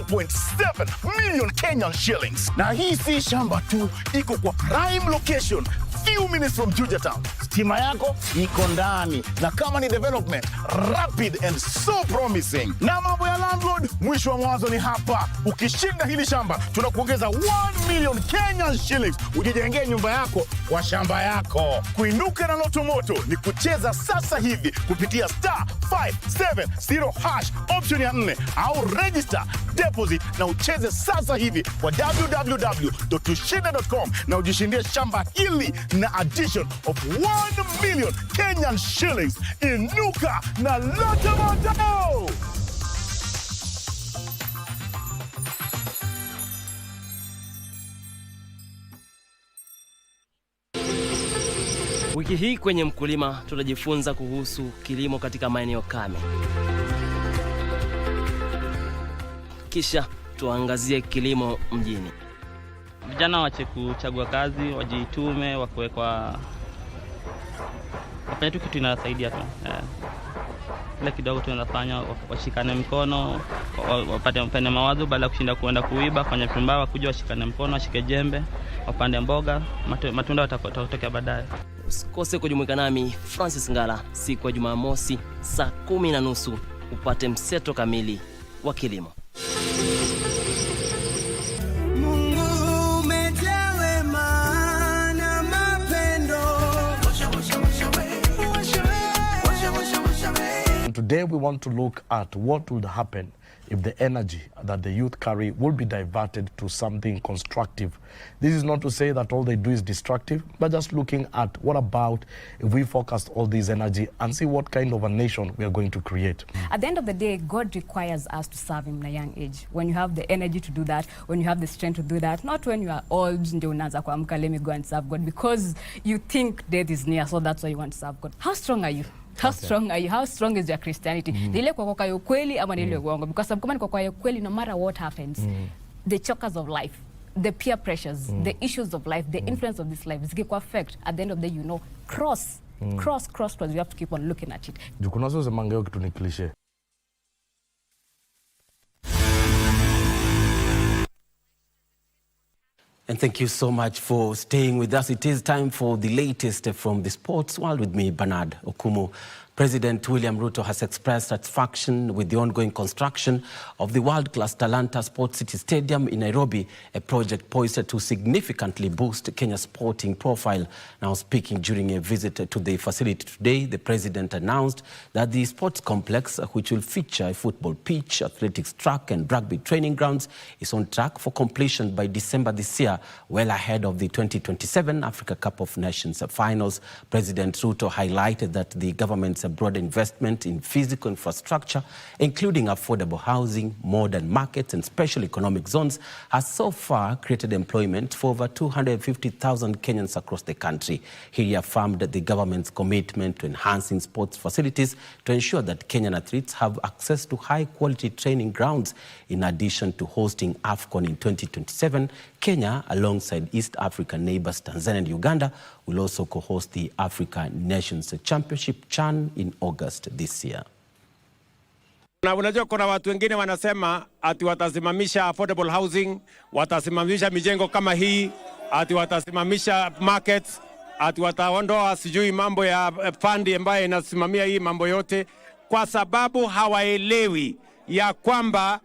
S12: 1.7 million Kenyan shillings. Na hii si shamba tu, iko kwa prime location few minutes from Juja town. Stima yako iko ndani na kama ni development rapid and so promising. Na mambo ya landlord mwisho wa mwanzo ni hapa. Ukishinda hili shamba tunakuongeza 1 million Kenyan shillings ujijengee nyumba yako kwa shamba yako. Kuinuka na loto moto ni kucheza sasa hivi kupitia star 570 hash option ya 4 au register deposit na ucheze sasa hivi kwa www.tushinde.com na ujishindie shamba hili na addition of 1 million Kenyan shillings. Inuka na loto moto.
S13: Wiki hii kwenye Mkulima tutajifunza kuhusu kilimo katika maeneo kame. Kisha tuangazie kilimo mjini.
S14: Vijana wache kuchagua kazi, wajitume, wakuwekwa wafanye tu kitu inasaidia tu. Ile kidogo tunafanya washikane mkono, wapate mawazo baada ya kushinda kuenda kuiba, fanya pumba wakuja washikane mkono, washike jembe, wapande mboga, matunda yatatokea baadaye.
S13: Usikose kujumuika nami Francis Ngala siku ya Jumamosi saa 10:30 upate mseto kamili wa kilimo.
S15: Today we want to look at what would happen if the energy that the youth carry will be diverted to something constructive. This is not to say that all they do is destructive, but just looking at what about if we focus all this energy and see what kind of a nation we are going to create.
S16: At the end of the day, God requires us to serve him in a young age. When you have the energy to do that, when you have the strength to do that, not when you are old, let me go and serve God, because you think death is near, so that's why you want to serve God. How strong are you? How strong are you? How strong is your Christianity? Ile kwa kwa ukweli ama ile uongo? Because kama ni kwa ukweli, no matter what happens, the chokers of life, the peer pressures, the issues of life, the influence of this life is going to affect. At the end of the day, you know, cross. You have to keep on looking at it.
S15: Jukunazo zemangeo kitu ni cliche.
S13: And thank you so much for staying with us. It is time for the latest from the sports world with me, Bernard Okumu. President William Ruto has expressed satisfaction with the ongoing construction of the world-class Talanta Sports City Stadium in Nairobi, a project poised to significantly boost Kenya's sporting profile. Now speaking during a visit to the facility today, the president announced that the sports complex, which will feature a football pitch, athletics track and rugby training grounds, is on track for completion by December this year, well ahead of the 2027 Africa Cup of Nations finals. President Ruto highlighted that the government's a broader investment in physical infrastructure, including affordable housing, modern markets, and special economic zones, has so far created employment for over 250,000 Kenyans across the country. He reaffirmed the government's commitment to enhancing sports facilities to ensure that Kenyan athletes have access to high-quality training grounds. In addition to hosting AFCON in 2027, Kenya, alongside East African neighbors Tanzania and Uganda, will also co-host the Africa Nations Championship CHAN in August this year.
S21: Na unajua kuna watu wengine wanasema ati watasimamisha affordable housing, watasimamisha mijengo kama hii, ati watasimamisha markets, ati wataondoa sijui mambo ya fund ambayo inasimamia hii mambo yote, kwa sababu hawaelewi ya kwamba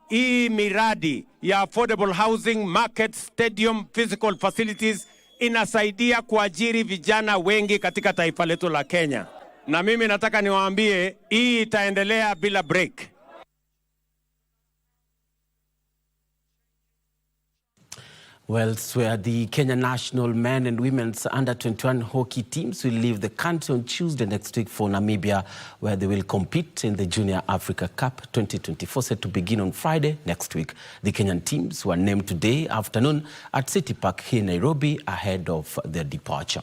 S21: hii miradi ya affordable housing, market, stadium, physical facilities inasaidia kuajiri vijana wengi katika taifa letu la Kenya. Na mimi nataka niwaambie hii itaendelea bila break.
S13: Well, where the Kenya national men and women's under-21 hockey teams will leave the country on Tuesday next week for Namibia, where they will compete in the Junior Africa Cup 2024, set to begin on Friday next week. The Kenyan teams were named today afternoon at City Park here in Nairobi ahead of their departure.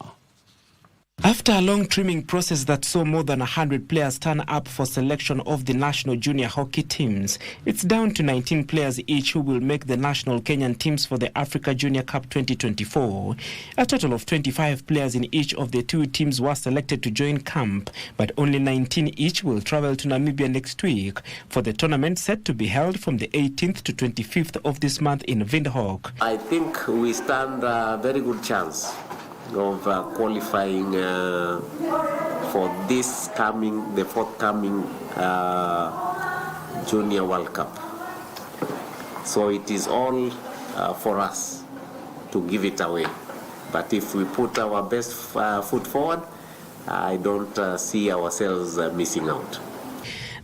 S4: After a long trimming process that saw more than 100 players turn up for selection of the national junior hockey teams, it's down to 19 players each who will make the national Kenyan teams for the Africa Junior Cup 2024. A total of 25 players in each of the two teams were selected to join camp, but only 19 each will travel to Namibia next week for the tournament set to be held from the 18th to 25th of this month in Windhoek.
S6: I think we stand a very good chance of qualifying for the forthcoming Junior World Cup. So it is all for us to give it away. But if we put our best foot forward, I don't see ourselves missing out.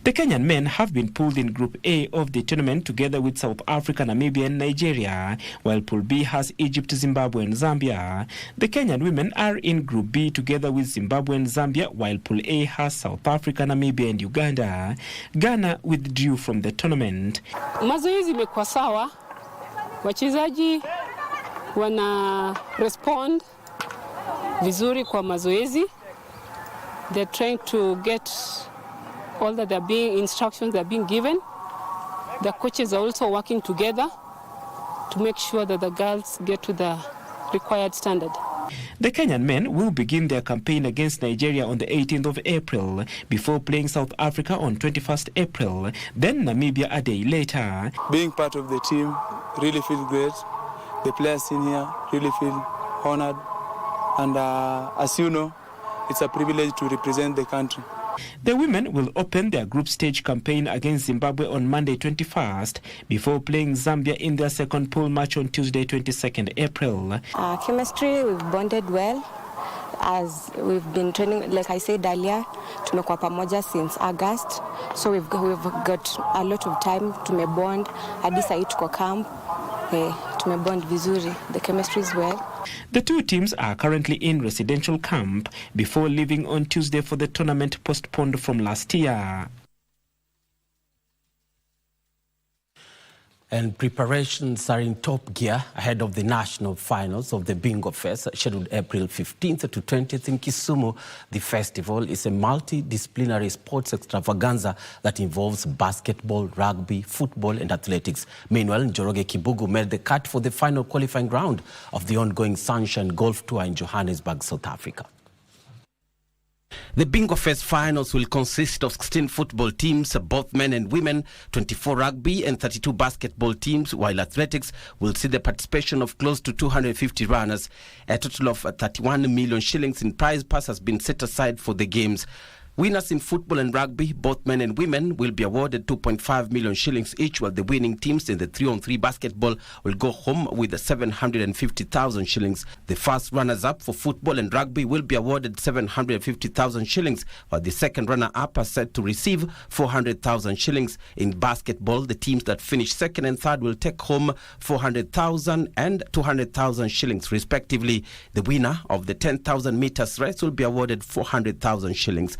S4: The Kenyan men have been pulled in Group A of the tournament together with South Africa, Namibia and Nigeria, while Pool B has Egypt, Zimbabwe and Zambia. The Kenyan women are in Group B together with Zimbabwe and Zambia, while Pool A has South Africa, Namibia and Uganda. Ghana withdrew from the tournament.
S8: Mazoezi imekuwa sawa. Wachezaji wana respond vizuri kwa mazoezi. They're trying to get all that instructions they're being given. The coaches are also working together to make sure that the girls get to the required standard.
S4: The Kenyan men will begin their campaign against Nigeria on the 18th of April before playing South Africa on 21st April, then Namibia a day later.
S17: Being part of the team really feels great. The players in here really feel honored, and as you know, it's a privilege to represent the country.
S4: The women will open their group stage campaign against Zimbabwe on Monday 21st before playing Zambia in their second pool match on Tuesday 22nd April.
S18: Chemistry, we've bonded well as we've been training, like I said earlier, tumekuwa pamoja since August, so we've got a lot of time to bond. Hadi sahi tuko camp, tumebond vizuri. The chemistry is well.
S4: The two teams are currently in residential camp before leaving on Tuesday for the tournament postponed from last year.
S13: And preparations are in top gear ahead of the national finals of the Bingo Fest, scheduled April 15th to 20th in Kisumu. The festival is a multidisciplinary sports extravaganza that involves basketball, rugby, football, and athletics. Meanwhile, Njoroge Kibugu made the cut for the final qualifying round of the ongoing Sunshine Golf Tour in Johannesburg, South Africa. The Bingo Fest finals will consist of 16 football teams, both men and women, 24 rugby and 32 basketball teams, while athletics will see the participation of close to 250 runners. A total of 31 million shillings in prize purse has been set aside for the games. Winners in football and rugby, both men and women, will be awarded 2.5 million shillings each, while the winning teams in the 3-on-3 basketball will go home with 750,000 shillings. The first runners-up for football and rugby will be awarded 750,000 shillings, while the second runner-up are set to receive 400,000 shillings. In basketball, the teams that finish second and third will take home 400,000 and 200,000 shillings, respectively. The winner of the 10,000 meters race will be awarded 400,000 shillings.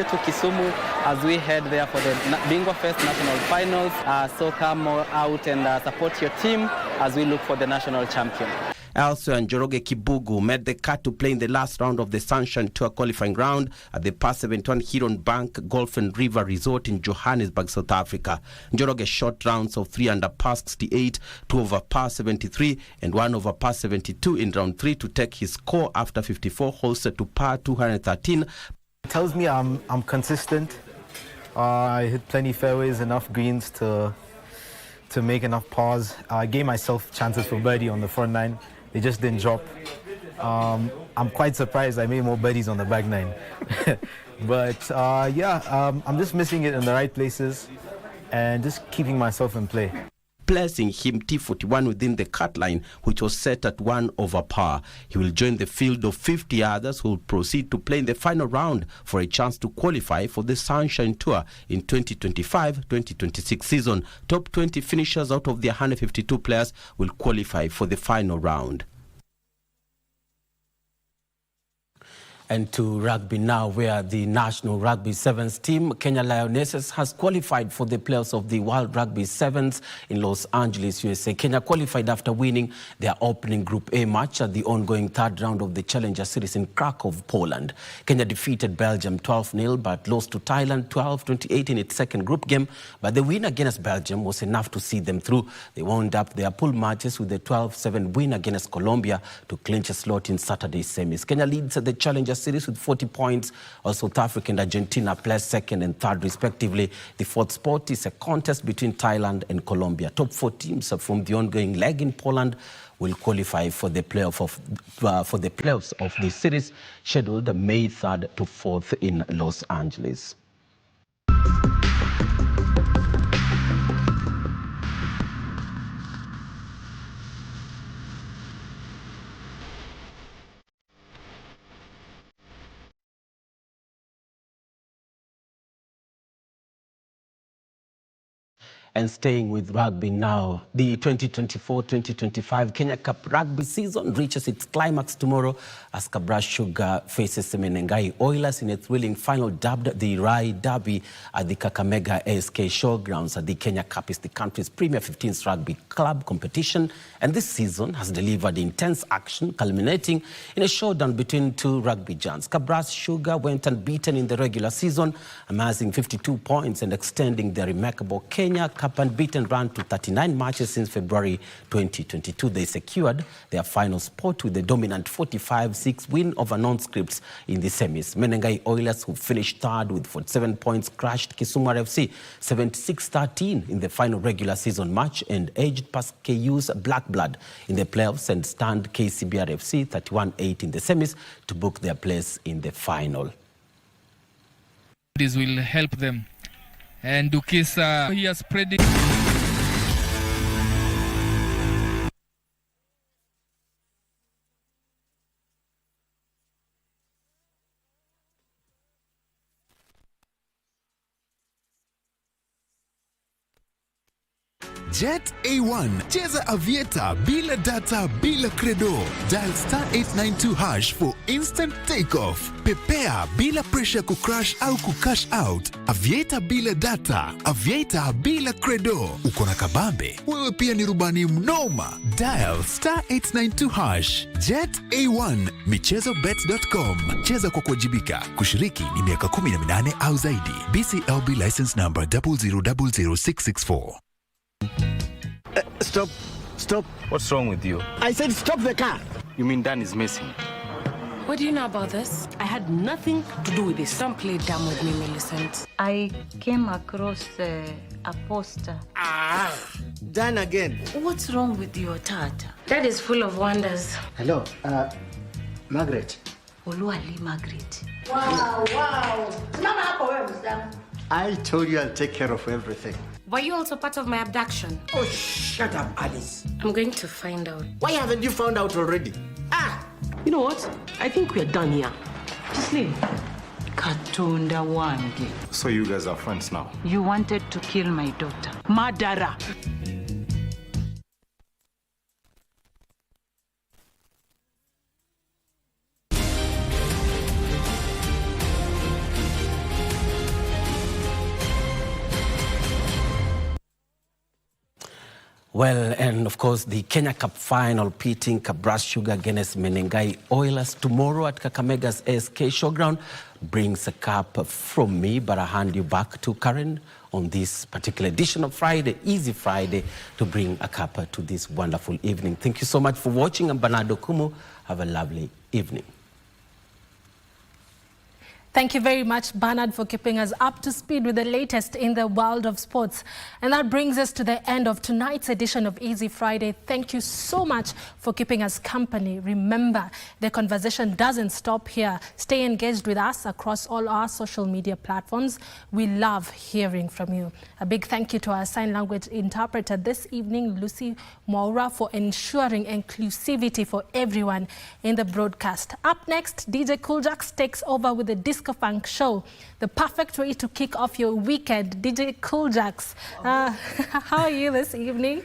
S3: To Kisumu as we head there for the Bingwa Fest National Finals. So come out and support your team as we look for the national champion.
S13: Elsewhere, Njoroge Kibugu made the cut to play in the last round of the Sunshine Tour qualifying round at the Par 71 Huron Bank Golf and River Resort in Johannesburg, South Africa. Njoroge shot rounds of 3 under par 68, 2 over par 73, and 1 over par 72 in round 3 to take his score after 54 holes to par 213.
S7: It tells me I'm consistent. I hit plenty fairways, enough greens to make enough pars. I gave myself chances for birdie on the front nine. They just didn't drop. I'm quite surprised I made more birdies on the back nine. But I'm just missing it in the right places and just keeping myself in play.
S13: Placing him T41 within the cut line, which was set at 1 over par. He will join the field of 50 others who will proceed to play in the final round for a chance to qualify for the Sunshine Tour in 2025-2026 season. Top 20 finishers out of the 152 players will qualify for the final round. And to rugby now, where the National Rugby Sevens team, Kenya Lionesses, has qualified for the playoffs of the World Rugby Sevens in Los Angeles, USA. Kenya qualified after winning their opening Group A match at the ongoing third round of the Challenger Series in Krakow, Poland. Kenya defeated Belgium 12-0 but lost to Thailand 12-28 in its second group game. But the win against Belgium was enough to see them through. They wound up their pool matches with a 12-7 win against Colombia to clinch a slot in Saturday's semis. Kenya leads the Challenger Series with 40 points. South Africa and Argentina place second and third respectively. The fourth spot is a contest between Thailand and Colombia. Top 4 teams from the ongoing leg in Poland will qualify for the playoffs of the series, scheduled May 3rd to 4th in Los Angeles. And staying with rugby now, the 2024-2025 Kenya Cup rugby season reaches its climax tomorrow as Kabras Sugar faces the Menengai Oilers in a thrilling final dubbed the Rai Derby at the Kakamega ASK Showgrounds. The Kenya Cup is the country's premier 15th rugby club competition, and this season has delivered intense action, culminating in a showdown between two rugby giants. Kabras Sugar went unbeaten in the regular season, amassing 52 points and extending their remarkable Kenya Cup unbeaten run to 39 matches since February 2022. They secured their final spot with a dominant 45-6 win over non-scripts in the semis. Menengai Oilers, who finished third with 47 points, crushed Kisumu FC 76-13 in the final regular season match and edged past KU's Black Blood in the playoffs and stunned KCBR FC 31-8 in the semis to book their place in the final.
S10: This will help them. And Dukisa, he has predicted.
S19: Jet A1, cheza avieta bila data bila credo. Dial *892# for instant takeoff. Pepea bila pressure kucrash au kucash out. Avieta bila data, avieta bila credo. Uko na kabambe, wewe pia ni rubani mnoma. Dial *892#. Jet A1, michezobet.com. Cheza kwa kuwajibika. Kushiriki ni miaka 18 au zaidi. BCLB license number 0000664.
S20: Stop. What's wrong with you?
S22: I said stop the car.
S20: You mean Dan is missing?
S23: What do you know about this? I had nothing to do with this. Don't play dumb with me, Millicent.
S28: I came across a poster.
S22: Dan again.
S28: What's wrong with your tata?
S23: That is full of wonders.
S22: Hello, Margaret.
S28: Oluwali Margaret.
S22: Wow. I told you I'll take care of everything.
S23: Were you also part of my abduction?
S22: Oh, shut up, Alice.
S23: I'm going to find out.
S22: Why haven't you found out already?
S23: You know what? I think we're done here. Just leave.
S28: Katunda wange.
S20: So you guys are friends now?
S28: You wanted to kill my daughter. Murderer.
S13: Well, and of course, the Kenya Cup final pitting Kabras Sugar against Menengai Oilers tomorrow at Kakamega's SK Showground brings a cup from me, but I hand you back to Caren on this particular edition of Friday, Easy Friday, to bring a cup to this wonderful evening. Thank you so much for watching. I'm Bernard Okumu. Have a lovely evening.
S1: Thank you very much, Bernard, for keeping us up to speed with the latest in the world of sports. And that brings us to the end of tonight's edition of Easy Friday. Thank you so much for keeping us company. Remember, the conversation doesn't stop here. Stay engaged with us across all our social media platforms. We love hearing from you. A big thank you to our sign language interpreter this evening, Lucy Mwaura, for ensuring inclusivity for everyone in the broadcast. Up next, DJ Cooljax takes over with the Disco Funk Show, the perfect way to kick off your weekend. DJ Cooljax, how are you this evening?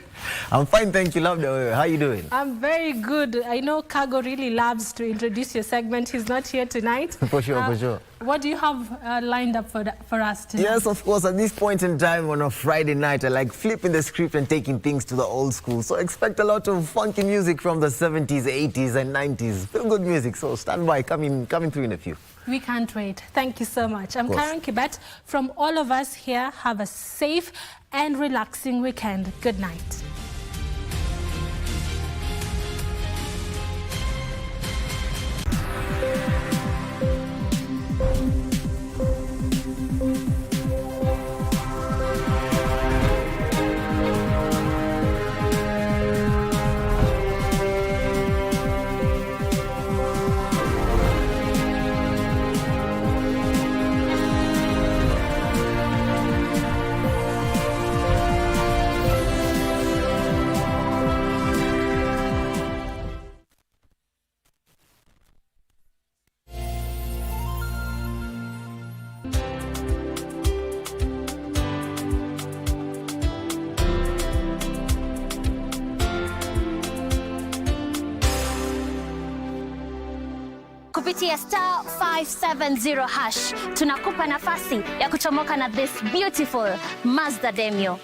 S2: I'm fine, thank you, Lovely. How are you doing?
S1: I'm very good. I know Cargo really loves to introduce your segment. He's not here tonight.
S2: For sure, for sure.
S1: What do you have lined up for us tonight?
S2: Yes, of course. At this point in time on a Friday night, I like flipping the script and taking things to the old school. So expect a lot of funky music from the 70s, 80s, and 90s. Feel good music. So stand by, coming through in a few.
S1: We can't wait. Thank you so much. I'm Karen Kibbett. From all of us here, have a safe and relaxing weekend. Good night.
S5: Kupitia *570# tunakupa nafasi ya kuchomoka na this beautiful Mazda Demio.